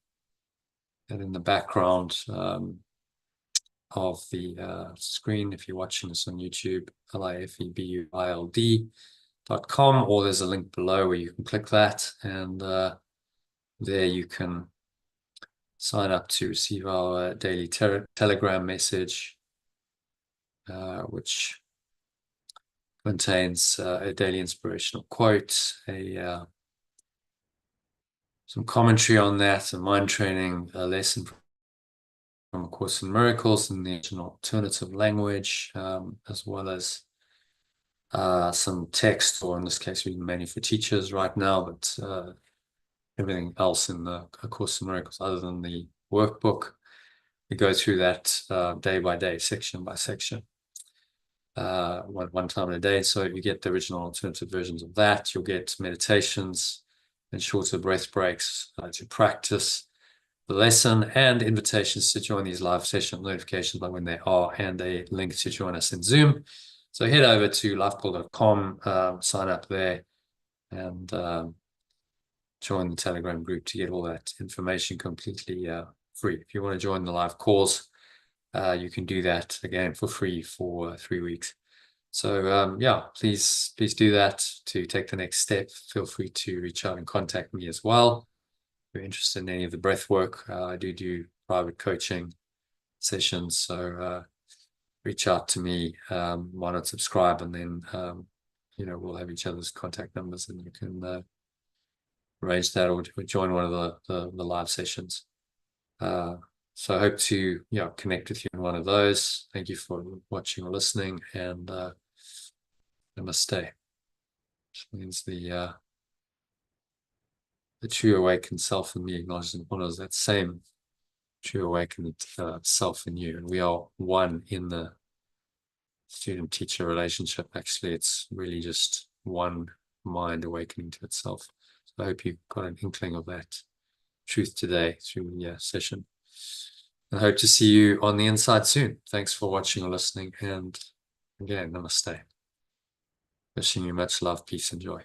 in the background of the screen if you're watching this on YouTube, lifebuild.com, or there's a link below where you can click that, and there you can sign up to receive our daily Telegram message, which contains a daily inspirational quote, some commentary on that, a mind training lesson from A Course in Miracles in the alternative language, as well as some text, or in this case, reading Manual for Teachers right now, but everything else in the A Course in Miracles other than the workbook. We go through that day by day, section by section, one time in a day. So you get the original alternative versions of that. You'll get meditations and shorter breath breaks to practice the lesson, and invitations to join these live session notifications by when they are, and a link to join us in Zoom. So head over to lifepool.com, sign up there, and join the Telegram group to get all that information completely free. If you want to join the live calls, you can do that again for free for 3 weeks. So yeah, please do that to take the next step. Feel free to reach out and contact me as well. If you're interested in any of the breath work, I do private coaching sessions. So reach out to me, why not subscribe, and then we'll have each other's contact numbers, and you can arrange that or join one of the live sessions. So I hope to connect with you in one of those. Thank you for watching or listening, and namaste. Which means the true awakened self in me acknowledges and honors that same true awakened self in you, and we are one in the student-teacher relationship. Actually, it's really just one mind awakening to itself. So I hope you got an inkling of that truth today through the session, and hope to see you on the inside soon. Thanks for watching or listening, and again, namaste. Wishing you much love, peace, and joy.